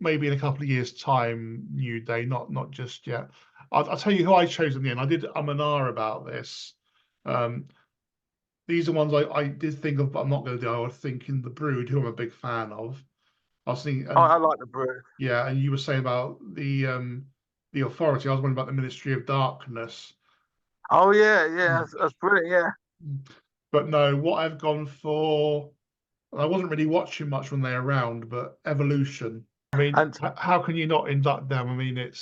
A: maybe in a couple of years' time, New Day, not just yet. I'll tell you who I chose in the end. I did and ah about this. These are ones I did think of, but I'm not going to do. I was thinking the Brood, who I'm a big fan of. I was thinking,
B: I like the Brood.
A: yeah, and you were saying about the Authority. I was wondering about the Ministry of Darkness.
B: Oh yeah, that's brilliant. Yeah.
A: But no, what I've gone for, I wasn't really watching much when they're around, but Evolution. I mean,
B: And
A: how can you not induct them? I mean,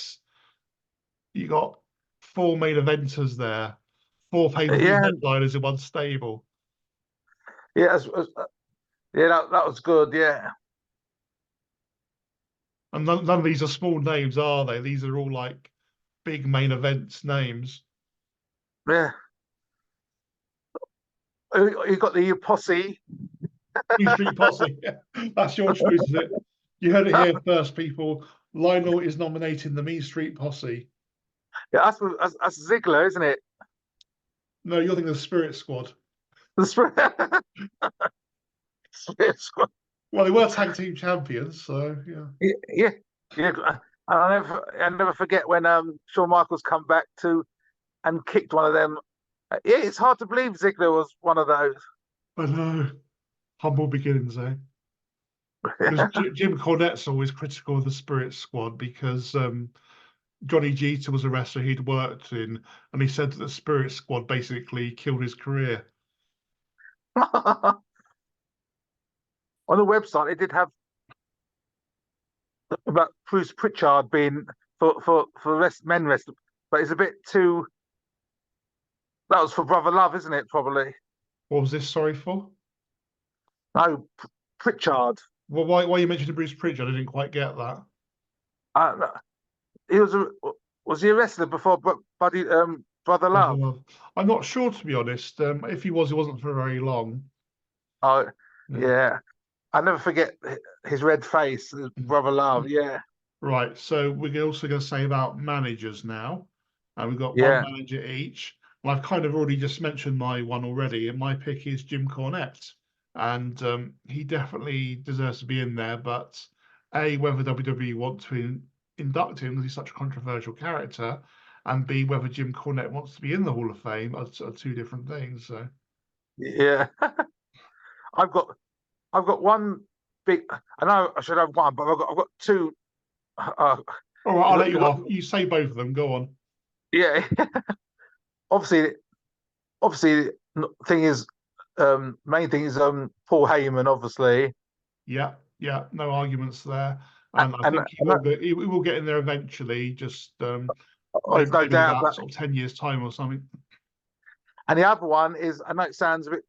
A: you got four main eventers there, four pay-per-view
B: yeah,
A: headliners in one stable.
B: yeah, yeah, that was good. Yeah.
A: And none of these are small names, are they? These are all like big main events names.
B: Yeah. You got the posse.
A: Mean Street Posse. That's your choice, is it? You heard it here first, people. Lionel is nominating the Mean Street Posse.
B: Yeah, that's Ziggler, isn't it?
A: No, you're thinking of the Spirit Squad.
B: The Spirit Squad.
A: Well, they were tag team champions, so yeah.
B: Yeah, yeah. I never forget when Shawn Michaels come back to and kicked one of them. Yeah, it's hard to believe Ziggler was one of those.
A: I know. Humble beginnings, eh? Because Jim Cornette's always critical of the Spirit Squad because Johnny Jeter was a wrestler he'd worked in, and he said that the Spirit Squad basically killed his career.
B: On the website, it did have about Bruce Pritchard being for men wrestling, but it's a bit too. That was for Brother Love, isn't it? Probably.
A: What was this sorry for?
B: No, Pritchard.
A: Well, why you mentioned Bruce Pritchard? I didn't quite get that.
B: He was he a wrestler before Brother Love?
A: I'm not sure, to be honest. If he was, it wasn't for very long.
B: Oh, yeah. I never forget his red face, Brother Love. Yeah.
A: Right. So we're also going to say about managers now. And we've got
B: Yeah.
A: one manager each. Well, I've kind of already just mentioned my one already, and my pick is Jim Cornette. And he definitely deserves to be in there. But A, whether WWE want to induct him because he's such a controversial character, and B, whether Jim Cornette wants to be in the Hall of Fame are two different things. So
B: Yeah. I've got one big. I know I should have one, but I've got two.
A: All right, I'll let you off. You say both of them. Go on.
B: Yeah. obviously, thing is, main thing is Paul Heyman, obviously.
A: Yeah, no arguments there. And I think he will get in there eventually, just
B: there's no doubt
A: about sort of 10 years' time or something.
B: And the other one is, I know it sounds a bit,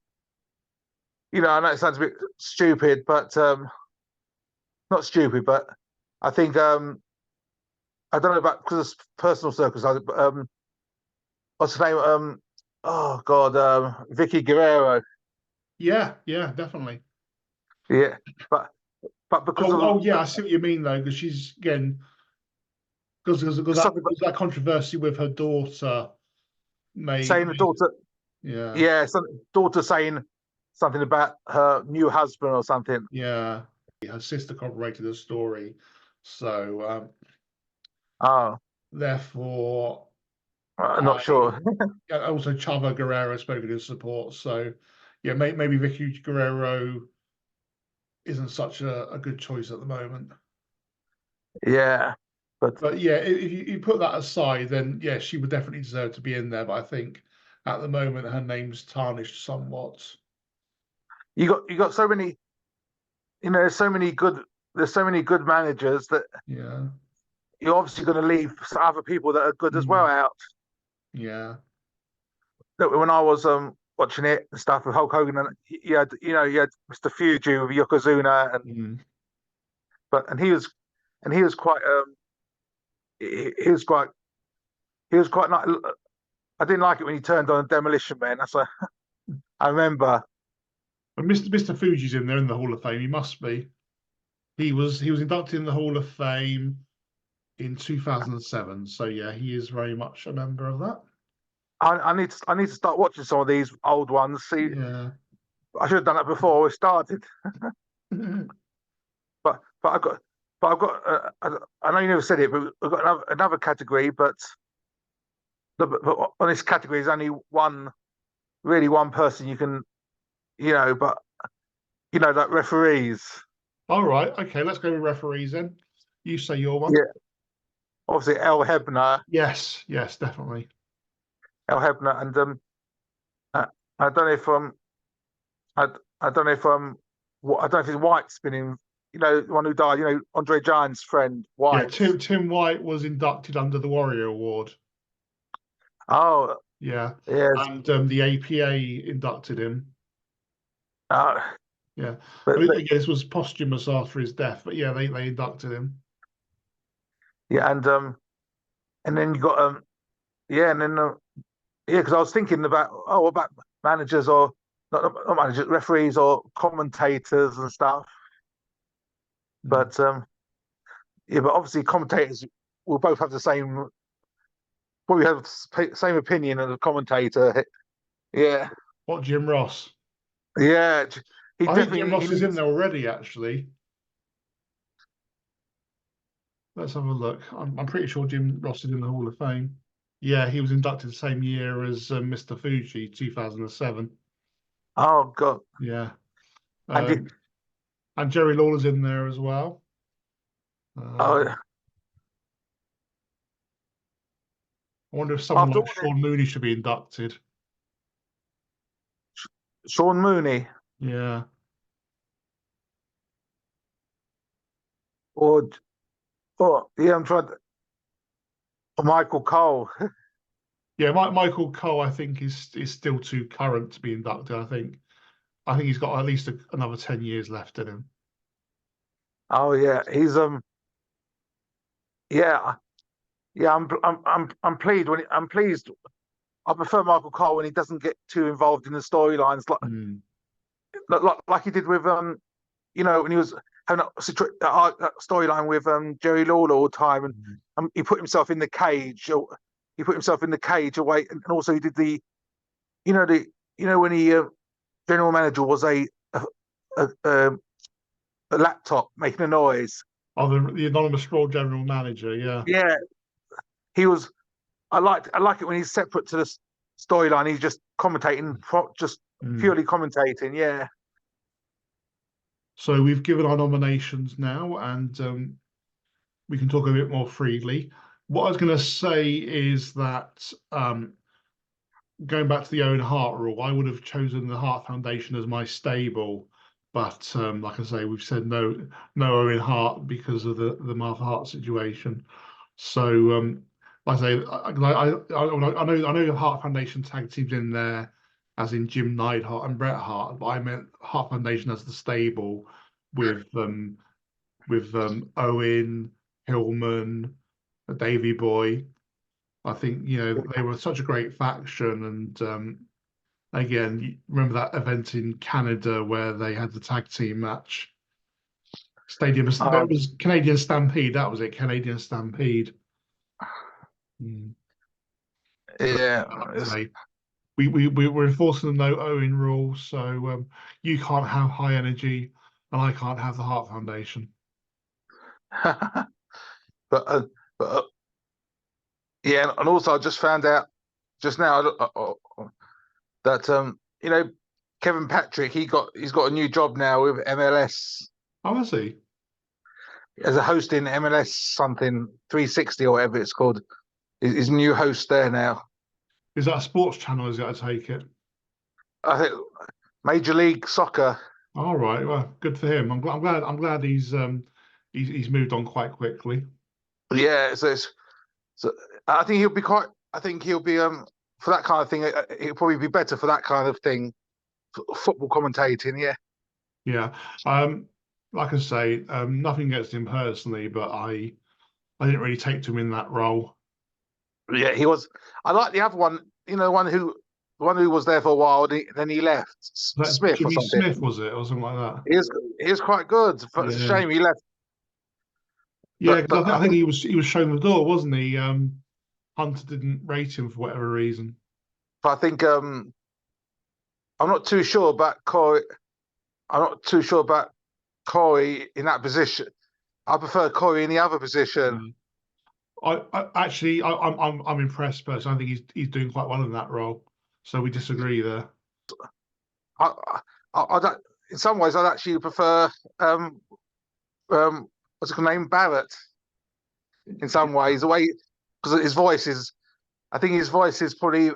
B: I know it sounds a bit stupid, but not stupid, but I think I don't know about because of personal circumstances, but what's his name? Oh God, Vicky Guerrero.
A: Yeah, definitely.
B: Yeah, but because
A: Oh yeah, I see what you mean though, because she's again because
B: something
A: that controversy with her daughter
B: saying the daughter,
A: yeah.
B: yeah, daughter saying something about her new husband or something.
A: Yeah, her sister corroborated the story, so
B: Oh,
A: therefore,
B: I'm not sure.
A: also Chava Guerrero spoke in his support. So, yeah, maybe Vicky Guerrero isn't such a good choice at the moment.
B: Yeah,
A: But yeah, if you put that aside, then yeah, she would definitely deserve to be in there. But I think at the moment her name's tarnished somewhat.
B: you got so many, there's so many good managers that
A: Yeah.
B: you're obviously going to leave other people that are good as well
A: Mm.
B: out.
A: Yeah.
B: Look, when I was watching it and stuff with Hulk Hogan, and you had Mr. Fuji with Yokozuna,
A: Mm.
B: and he was quite he was quite he was quite not. I didn't like it when he turned on Demolition Man. That's what I remember.
A: But Mr. Fuji's in there in the Hall of Fame. He must be. He was inducted in the Hall of Fame in 2007. So yeah, he is very much a member of that.
B: I need to start watching some of these old ones. See,
A: Yeah.
B: I should have done that before we started. But I've got I know you never said it, but we've got another category. But on this category, there's only one person you can, but like referees.
A: All right. Okay. Let's go with referees then. You say your one.
B: Yeah, obviously El Hebner,
A: Yes. Yes. Definitely.
B: and I, I don't know if I, I don't know if I don't know if it's White's been in, the one who died, Andre Giant's friend
A: Yeah.
B: White.
A: Tim White was inducted under the Warrior Award.
B: Oh,
A: Yeah.
B: yes.
A: And the APA inducted him.
B: Uh,
A: Yeah.
B: but,
A: But
B: but
A: again, this was posthumous after his death. But yeah, they inducted him.
B: yeah, and then you got yeah, and then yeah, because I was thinking about managers or not managers, referees or commentators and stuff.
A: Mm.
B: But yeah, but obviously commentators will both have the same, probably have same opinion as a commentator. Yeah,
A: What, Jim Ross?
B: yeah, he
A: I think Jim
B: definitely he
A: Ross is in
B: needs.
A: there already, actually. Let's have a look. I'm pretty sure Jim Ross is in the Hall of Fame. Yeah, he was inducted the same year as Mr. Fuji, 2007.
B: Oh God,
A: Yeah.
B: and
A: Um, and Jerry Lawler's in there as well.
B: oh,
A: I wonder if someone
B: after
A: like
B: all this,
A: Sean Mooney should be inducted.
B: Sean Mooney
A: Yeah.
B: or yeah, I'm trying to, or Michael Cole.
A: Yeah, Michael Cole, I think, is still too current to be inducted. I think he's got at least another 10 years left in him.
B: Oh yeah, he's yeah. Yeah, I'm pleased I'm pleased. I prefer Michael Cole when he doesn't get too involved in the storylines,
A: Mm.
B: like he did with when he was having a storyline with Jerry Lawler all the time, and
A: Mm.
B: he put himself in the cage. Or he put himself in the cage away, and also he did the when he general manager was a, a, a a laptop making a noise.
A: Oh, the anonymous Raw general manager. Yeah.
B: Yeah, he was. I like it when he's separate to the storyline. He's just commentating, just
A: Mm.
B: purely commentating. Yeah.
A: So we've given our nominations now, and we can talk a bit more freely. What I was going to say is that going back to the Owen Hart rule, I would have chosen the Hart Foundation as my stable, but like I say, we've said no Owen Hart because of the Martha Hart situation. So like I say, I know the Hart Foundation tag teams in there, as in Jim Neidhart and Bret Hart, but I meant Hart Foundation as the stable with Owen, Hillman, Davy Boy. I think they were such a great faction, and Again, remember that event in Canada where they had the tag team match? Stadium. That
B: Um,
A: was Canadian Stampede. That was it. Canadian Stampede. Mm. But
B: yeah,
A: like I say, we're enforcing the no Owing rule, so you can't have high energy, and I can't have the Heart Foundation.
B: but yeah, and also I just found out just now that Kevin Patrick he's got a new job now with MLS
A: Oh, I see.
B: as a host in MLS something 360 or whatever it's called. He's a new host there now.
A: Is that a sports channel? Has got to take it?
B: I think Major League Soccer.
A: All right. Well, good for him. I'm glad he's moved on quite quickly.
B: Yeah, so I think he'll be quite. I think he'll be for that kind of thing. He'll probably be better for that kind of thing, football commentating. Yeah,
A: Yeah. Like I say, nothing against him personally, but I didn't really take to him in that role.
B: yeah, he was. I like the other one. You know, the one who was there for a while, and then he left.
A: Was that
B: Smith or
A: Jimmy
B: something.
A: Smith, was it, or something like that?
B: He was quite good. It's a
A: Yeah.
B: shame he left.
A: Yeah, because
B: But
A: I
B: I
A: think
B: think
A: he was shown the door, wasn't he? Hunter didn't rate him for whatever reason.
B: I think I'm not too sure about Corey. I'm not too sure about Corey in that position. I prefer Corey in the other position.
A: Yeah. I'm impressed, personally. I think he's doing quite well in that role. So we disagree there.
B: I, in some ways, I'd actually prefer what's his name, Barrett. In some ways, the way because his voice is, I think his voice is probably,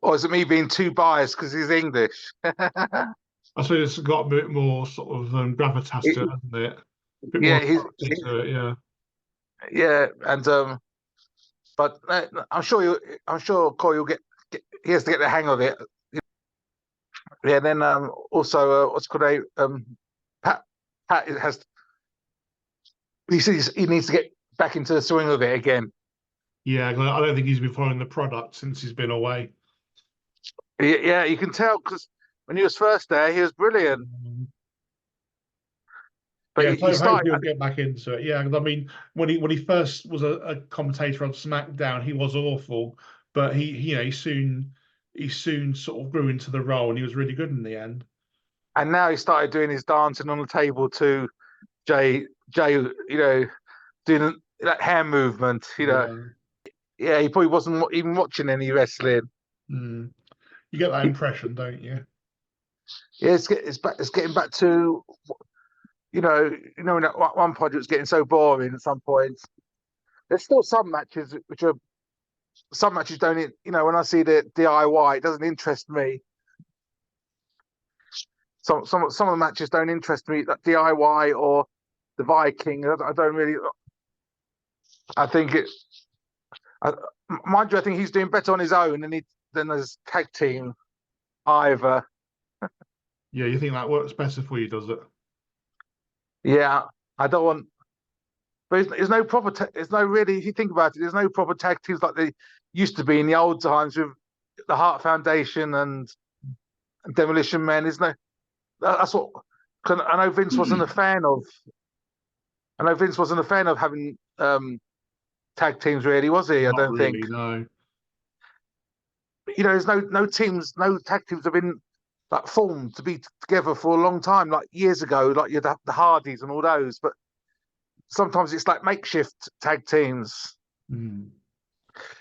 B: or is it me being too biased because he's English?
A: I suppose it's got a bit more sort of gravitas to it, hasn't it? A bit more
B: Yeah,
A: authority to it, yeah.
B: yeah, and but I'm sure Corey will he has to get the hang of it. Yeah, then also what's called Pat Pat has he says he needs to get back into the swing of it again.
A: Yeah, I don't think he's been following the product since he's been away.
B: Yeah, you can tell because when he was first there, he was brilliant. But
A: Yeah,
B: he
A: so hopefully
B: started,
A: he'll get back into it. Yeah, because I mean, when he first was a commentator on SmackDown, he was awful, but he soon sort of grew into the role, and he was really good in the end.
B: and now he started doing his dancing on the table to Jay, doing that hand movement.
A: Yeah.
B: Yeah, he probably wasn't even watching any wrestling.
A: Mm. You get that impression, don't you?
B: Yeah, it's getting back to at one point it was getting so boring. At some points, there's still some matches which are some matches don't. When I see the DIY, it doesn't interest me. Some of the matches don't interest me. Like DIY or the Viking, I don't really. I think it. I, Mind you, I think he's doing better on his own than as tag team either.
A: Yeah, you think that works better for you, does it?
B: Yeah, I don't want. But there's no proper. There's no really. If you think about it, there's no proper tag teams like they used to be in the old times with the Heart Foundation and Demolition Men. There's no. That's what. I know Vince wasn't a fan of. I know Vince wasn't a fan of having tag teams, really, was he? I
A: Not
B: don't think.
A: really, no.
B: There's no teams, no tag teams have been like formed to be together for a long time, like years ago, like you had the Hardys and all those. But sometimes it's like makeshift tag teams.
A: Mm.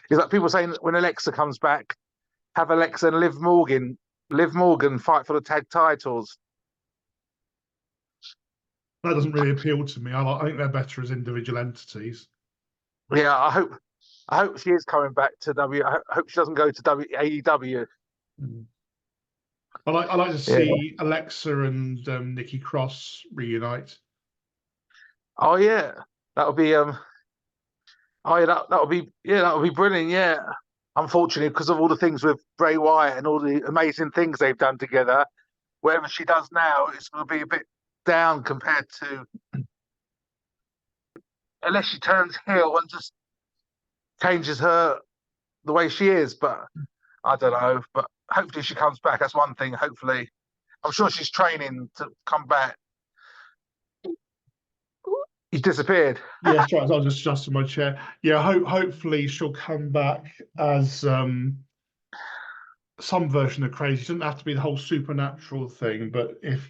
B: It's like people saying when Alexa comes back, have Alexa and Liv Morgan fight for the tag titles.
A: That doesn't really appeal to me. I think they're better as individual entities.
B: Yeah, I hope she is coming back to W. I hope she doesn't go to AEW.
A: Mm. I like to
B: Yeah.
A: see Alexa and Nikki Cross reunite.
B: Oh yeah, that would be Oh yeah, that would be brilliant. Yeah, unfortunately, because of all the things with Bray Wyatt and all the amazing things they've done together, whatever she does now, it's going to be a bit down compared to unless she turns heel and just changes her the way she is. But I don't know, but hopefully she comes back. That's one thing. Hopefully, I'm sure she's training to come back. He's disappeared.
A: Yeah, that's right. I was just adjusting my chair. Yeah, hopefully she'll come back as some version of crazy. It doesn't have to be the whole supernatural thing, but if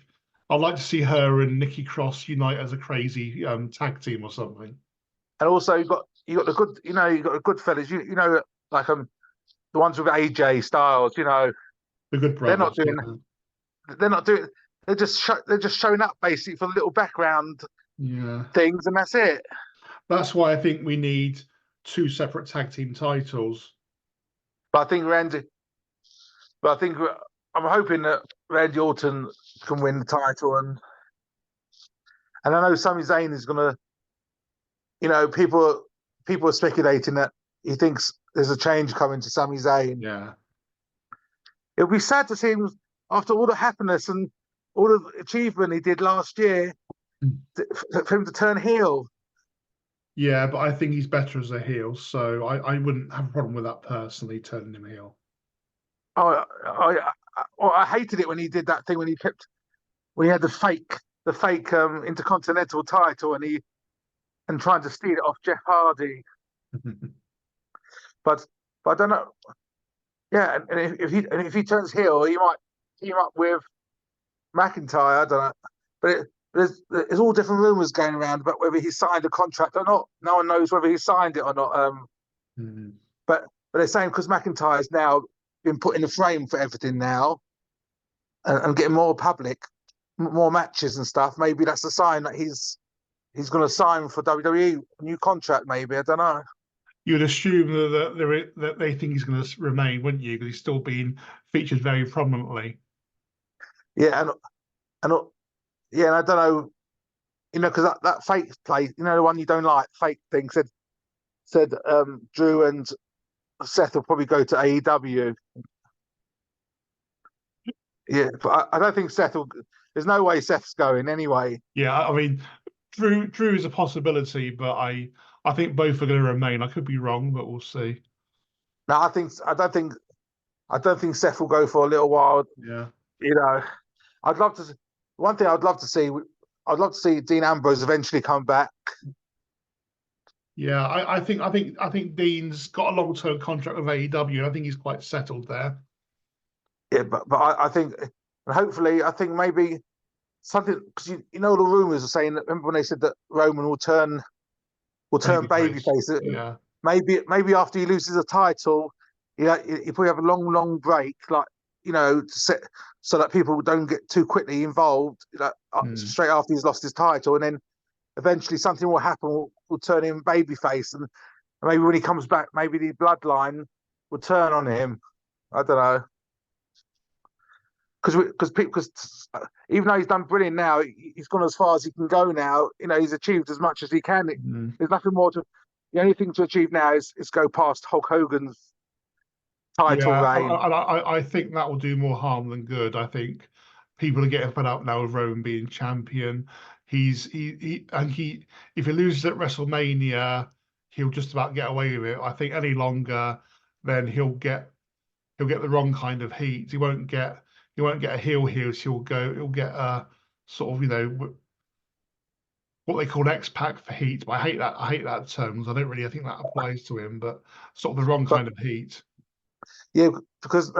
A: I'd like to see her and Nikki Cross unite as a crazy tag team or something.
B: And also you got the good, you got the good fellas. You know, like the ones with AJ Styles. You know,
A: The Good
B: they're
A: Brothers.
B: not doing. They're not doing. They're just showing up basically for little background things, and that's it.
A: That's why I think we need 2 separate tag team titles.
B: But I think I'm hoping that Randy Orton can win the title, and I know Sami Zayn is gonna. People are speculating that he thinks there's a change coming to Sami Zayn.
A: Yeah.
B: It'll be sad to see him after all the happiness and all the achievement he did last year, for him to turn heel.
A: Yeah, but I think he's better as a heel, so I wouldn't have a problem with that personally, turning him heel.
B: I hated it when he did that thing when he had the fake Intercontinental title and trying to steal it off Jeff Hardy. but I don't know. Yeah, and if he turns heel, he might team up with McIntyre. I don't know, but there's all different rumors going around about whether he signed a contract or not. No one knows whether he signed it or not. But they're saying because McIntyre's now been put in the frame for everything now, and getting more public, more matches and stuff. Maybe that's a sign that he's going to sign for WWE, a new contract. Maybe, I don't know.
A: You'd assume that they think he's going to remain, wouldn't you? Because he's still being featured very prominently.
B: Yeah, and I don't know, because that fake play, the one you don't like, fake thing said Drew and Seth will probably go to AEW. Yeah, but I don't think Seth will. There's no way Seth's going anyway.
A: Yeah, I mean, Drew is a possibility, but I think both are going to remain. I could be wrong, but we'll see.
B: No, I don't think Seth will go for a little while.
A: Yeah.
B: I'd love to. One thing I'd love to see Dean Ambrose eventually come back.
A: Yeah, I think Dean's got a long-term contract with AEW. I think he's quite settled there.
B: Yeah, but I think, and hopefully, I think maybe something, because the rumors are saying that, remember when they said that Roman will turn babyface?
A: Yeah.
B: Maybe after he loses a title, he probably have a long break, like so that people don't get too quickly involved, straight after he's lost his title, and then eventually something will happen, will turn him babyface, and maybe when he comes back, maybe the bloodline will turn on him. I don't know. Because even though he's done brilliant now, he's gone as far as he can go now. He's achieved as much as he can. There's nothing more to. The only thing to achieve now is go past Hulk Hogan's title reign.
A: I think that will do more harm than good. I think people are getting fed up now with Roman being champion. If he loses at WrestleMania, he'll just about get away with it. I think any longer, then he'll get the wrong kind of heat. He won't get a heel. He'll get a sort of what they call X-Pac for heat. But I hate that term. I think that applies to him. But sort of the wrong kind of heat.
B: Yeah, because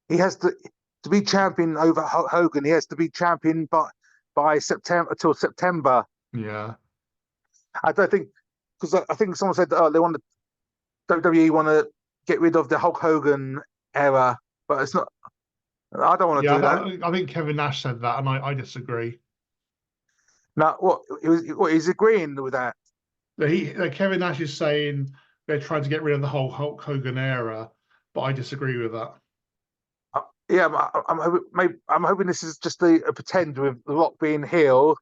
B: he has to be champion over Hogan. He has to be champion by September till September.
A: Yeah,
B: I don't think, because I think someone said WWE want to get rid of the Hulk Hogan era, but it's not. I don't want to do that.
A: I think Kevin Nash said that, and I disagree.
B: No, he's agreeing with that.
A: Kevin Nash is saying they're trying to get rid of the whole Hulk Hogan era, but I disagree with that.
B: Yeah, I'm hoping this is just a pretend with The Rock being heel,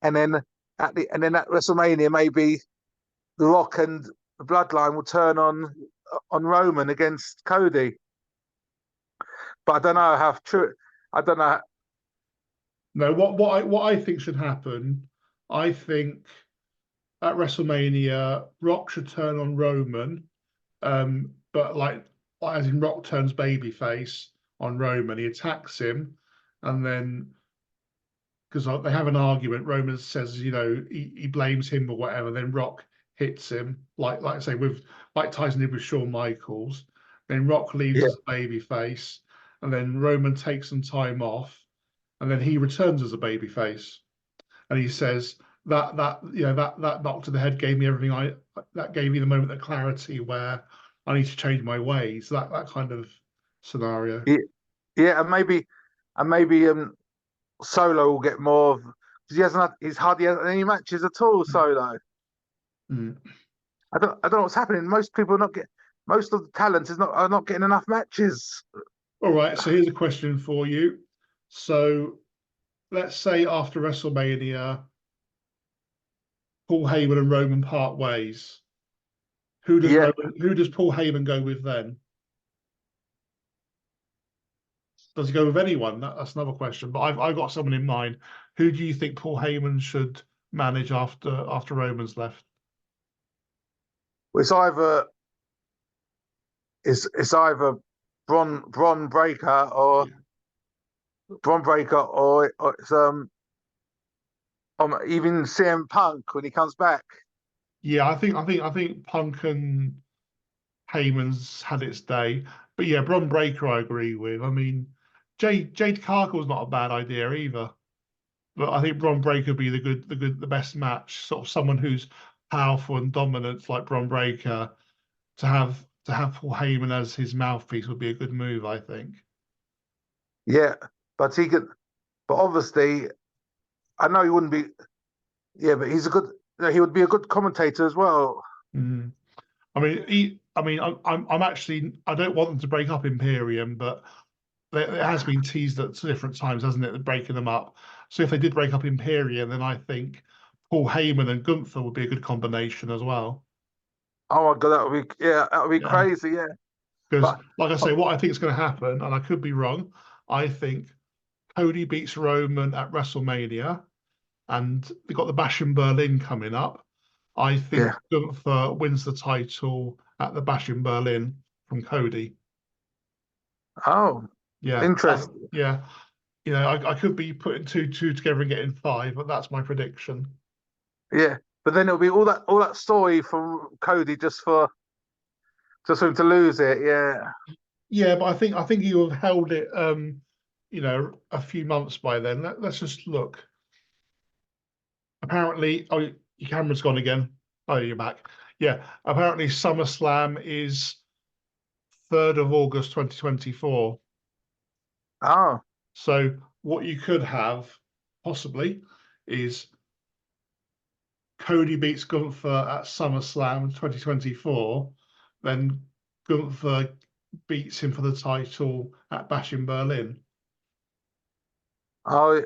B: and then at WrestleMania maybe The Rock and the Bloodline will turn on Roman against Cody. But I don't know how true. I don't know.
A: No, what I think should happen, I think at WrestleMania, Rock should turn on Roman, but like as in Rock turns babyface on Roman, he attacks him, and then because they have an argument, Roman says, he blames him or whatever. Then Rock hits him, like I say, with like Tyson did with Shawn Michaels. Then Rock leaves
B: Yeah,
A: as a babyface, and then Roman takes some time off, and then he returns as a babyface, and he says that knock to the head gave me everything that gave me the moment of clarity where I need to change my ways. That kind of scenario.
B: yeah, yeah, and maybe Solo will get more because he's hardly had any matches at all. Solo,
A: Mm.
B: I don't know what's happening. Most of the talent are not getting enough matches.
A: All right, so here's a question for you. So let's say after WrestleMania, Paul Heyman and Roman part ways.
B: Yeah,
A: Who does Paul Heyman go with then? Does he go with anyone? That's another question. But I've got someone in mind. Who do you think Paul Heyman should manage after Roman's left?
B: it's either it's either Bron Breaker or
A: Yeah.
B: it's even CM Punk when he comes back.
A: Yeah, I think Punk and Heyman's had its day. But yeah, Bron Breakker I agree with. I mean, Jade Cargill's not a bad idea either. But I think Bron Breakker would be the best match. Sort of someone who's powerful and dominant like Bron Breakker to have Paul Heyman as his mouthpiece would be a good move, I think.
B: Yeah, but he could. But obviously, I know he wouldn't be. Yeah, but he would be a good commentator as well.
A: Mm. I'm actually I don't want them to break up Imperium, but it has been teased at different times, hasn't it? Breaking them up. So if they did break up Imperium, then I think Paul Heyman and Gunther would be a good combination as well.
B: Oh my god, that would be
A: Yeah.
B: crazy. Yeah,
A: Because,
B: but
A: like I say, what I think is going to happen, and I could be wrong, I think Cody beats Roman at WrestleMania, and they've got the Bash in Berlin coming up. I think
B: yeah.
A: Gunther wins the title at the Bash in Berlin from Cody.
B: Oh,
A: Yeah,
B: interesting.
A: yeah. I could be putting two together and getting five, but that's my prediction.
B: Yeah, but then it'll be all that story from Cody just for him to lose it. Yeah.
A: Yeah, but I think you have held it, a few months by then. Let's just look. Apparently, oh, your camera's gone again. Oh, you're back. Yeah, apparently SummerSlam is 3rd of August 2024.
B: Oh,
A: So what you could have possibly is Cody beats Gunther at SummerSlam 2024, then Gunther beats him for the title at Bash in Berlin.
B: oh,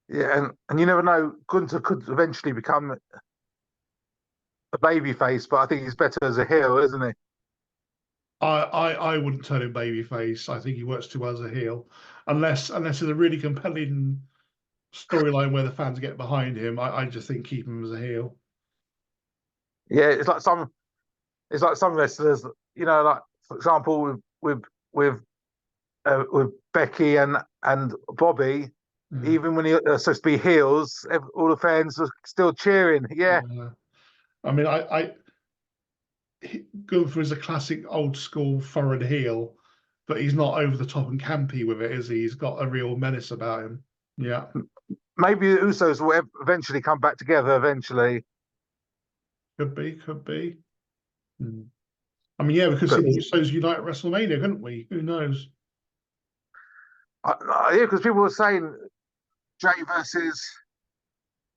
B: yeah, and you never know. Gunther could eventually become a baby face, but I think he's better as a heel, isn't he?
A: I wouldn't turn him babyface. I think he works too well as a heel, unless it's a really compelling storyline where the fans get behind him. I just think keep him as a heel.
B: Yeah, it's like some wrestlers, like for example with Becky and Bobby,
A: Mm.
B: even when they're supposed to be heels, all the fans are still cheering. Yeah,
A: Yeah. I mean, Gunther is a classic old school foreign heel, but he's not over the top and campy with it, is he? He's got a real menace about him. Yeah,
B: maybe the Usos will eventually come back together. Eventually,
A: could be, could be. Mm. I mean, yeah, we could see
B: but
A: the Usos unite at WrestleMania, couldn't we? Who knows?
B: yeah, because people were saying Jay versus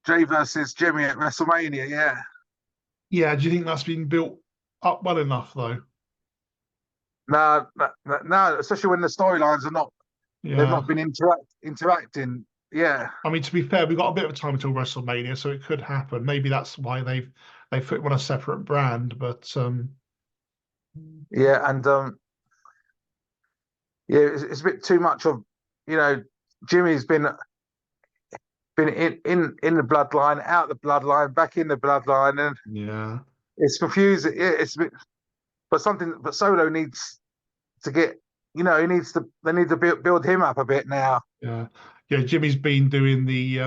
B: Jay versus Jimmy at WrestleMania. Yeah,
A: Yeah, do you think that's been built up well enough, though?
B: no, no, no, especially when the storylines are not they've
A: Yeah.
B: not been interacting. Yeah,
A: I mean, to be fair, we've got a bit of time until WrestleMania, so it could happen. Maybe that's why they put him on a separate brand. But
B: yeah, and yeah, it's a bit too much of you know Jimmy's been in the bloodline, out the bloodline, back in the bloodline, and
A: yeah,
B: it's confusing. Yeah, it's a bit, but Solo needs. to get. You know, They need to build him up a bit now.
A: Yeah, yeah. Jimmy's been doing the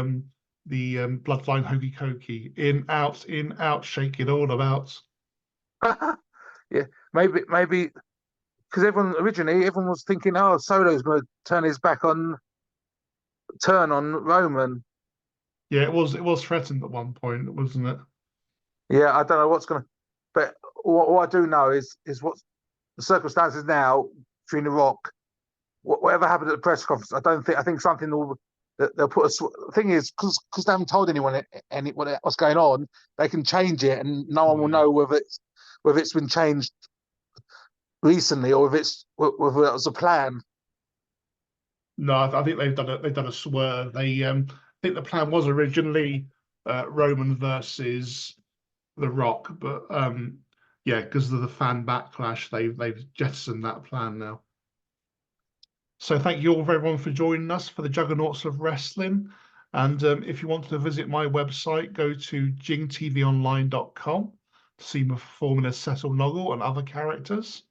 A: bloodline hokey cokey, in out, shaking all about.
B: Yeah, maybe because everyone was thinking, oh, Solo's going to turn on Roman.
A: Yeah, it was threatened at one point, wasn't it?
B: Yeah, I don't know what's going to, but what I do know is what the circumstances now between The Rock. Whatever happened at the press conference, I think something that they'll put. The thing is, because they haven't told anyone what's going on, they can change it, and no one will know whether it's been changed recently or whether that was a plan.
A: No, I think they've done a swerve. I think the plan was originally Roman versus The Rock, but yeah, because of the fan backlash, they've jettisoned that plan now. So thank you all everyone for joining us for the Juggernauts of Wrestling. And if you want to visit my website, go to jingtvonline.com to see my Formula Cecil Noggle and other characters.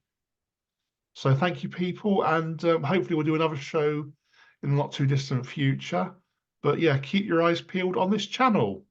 A: So thank you, people, and hopefully we'll do another show in the not too distant future. But yeah, keep your eyes peeled on this channel.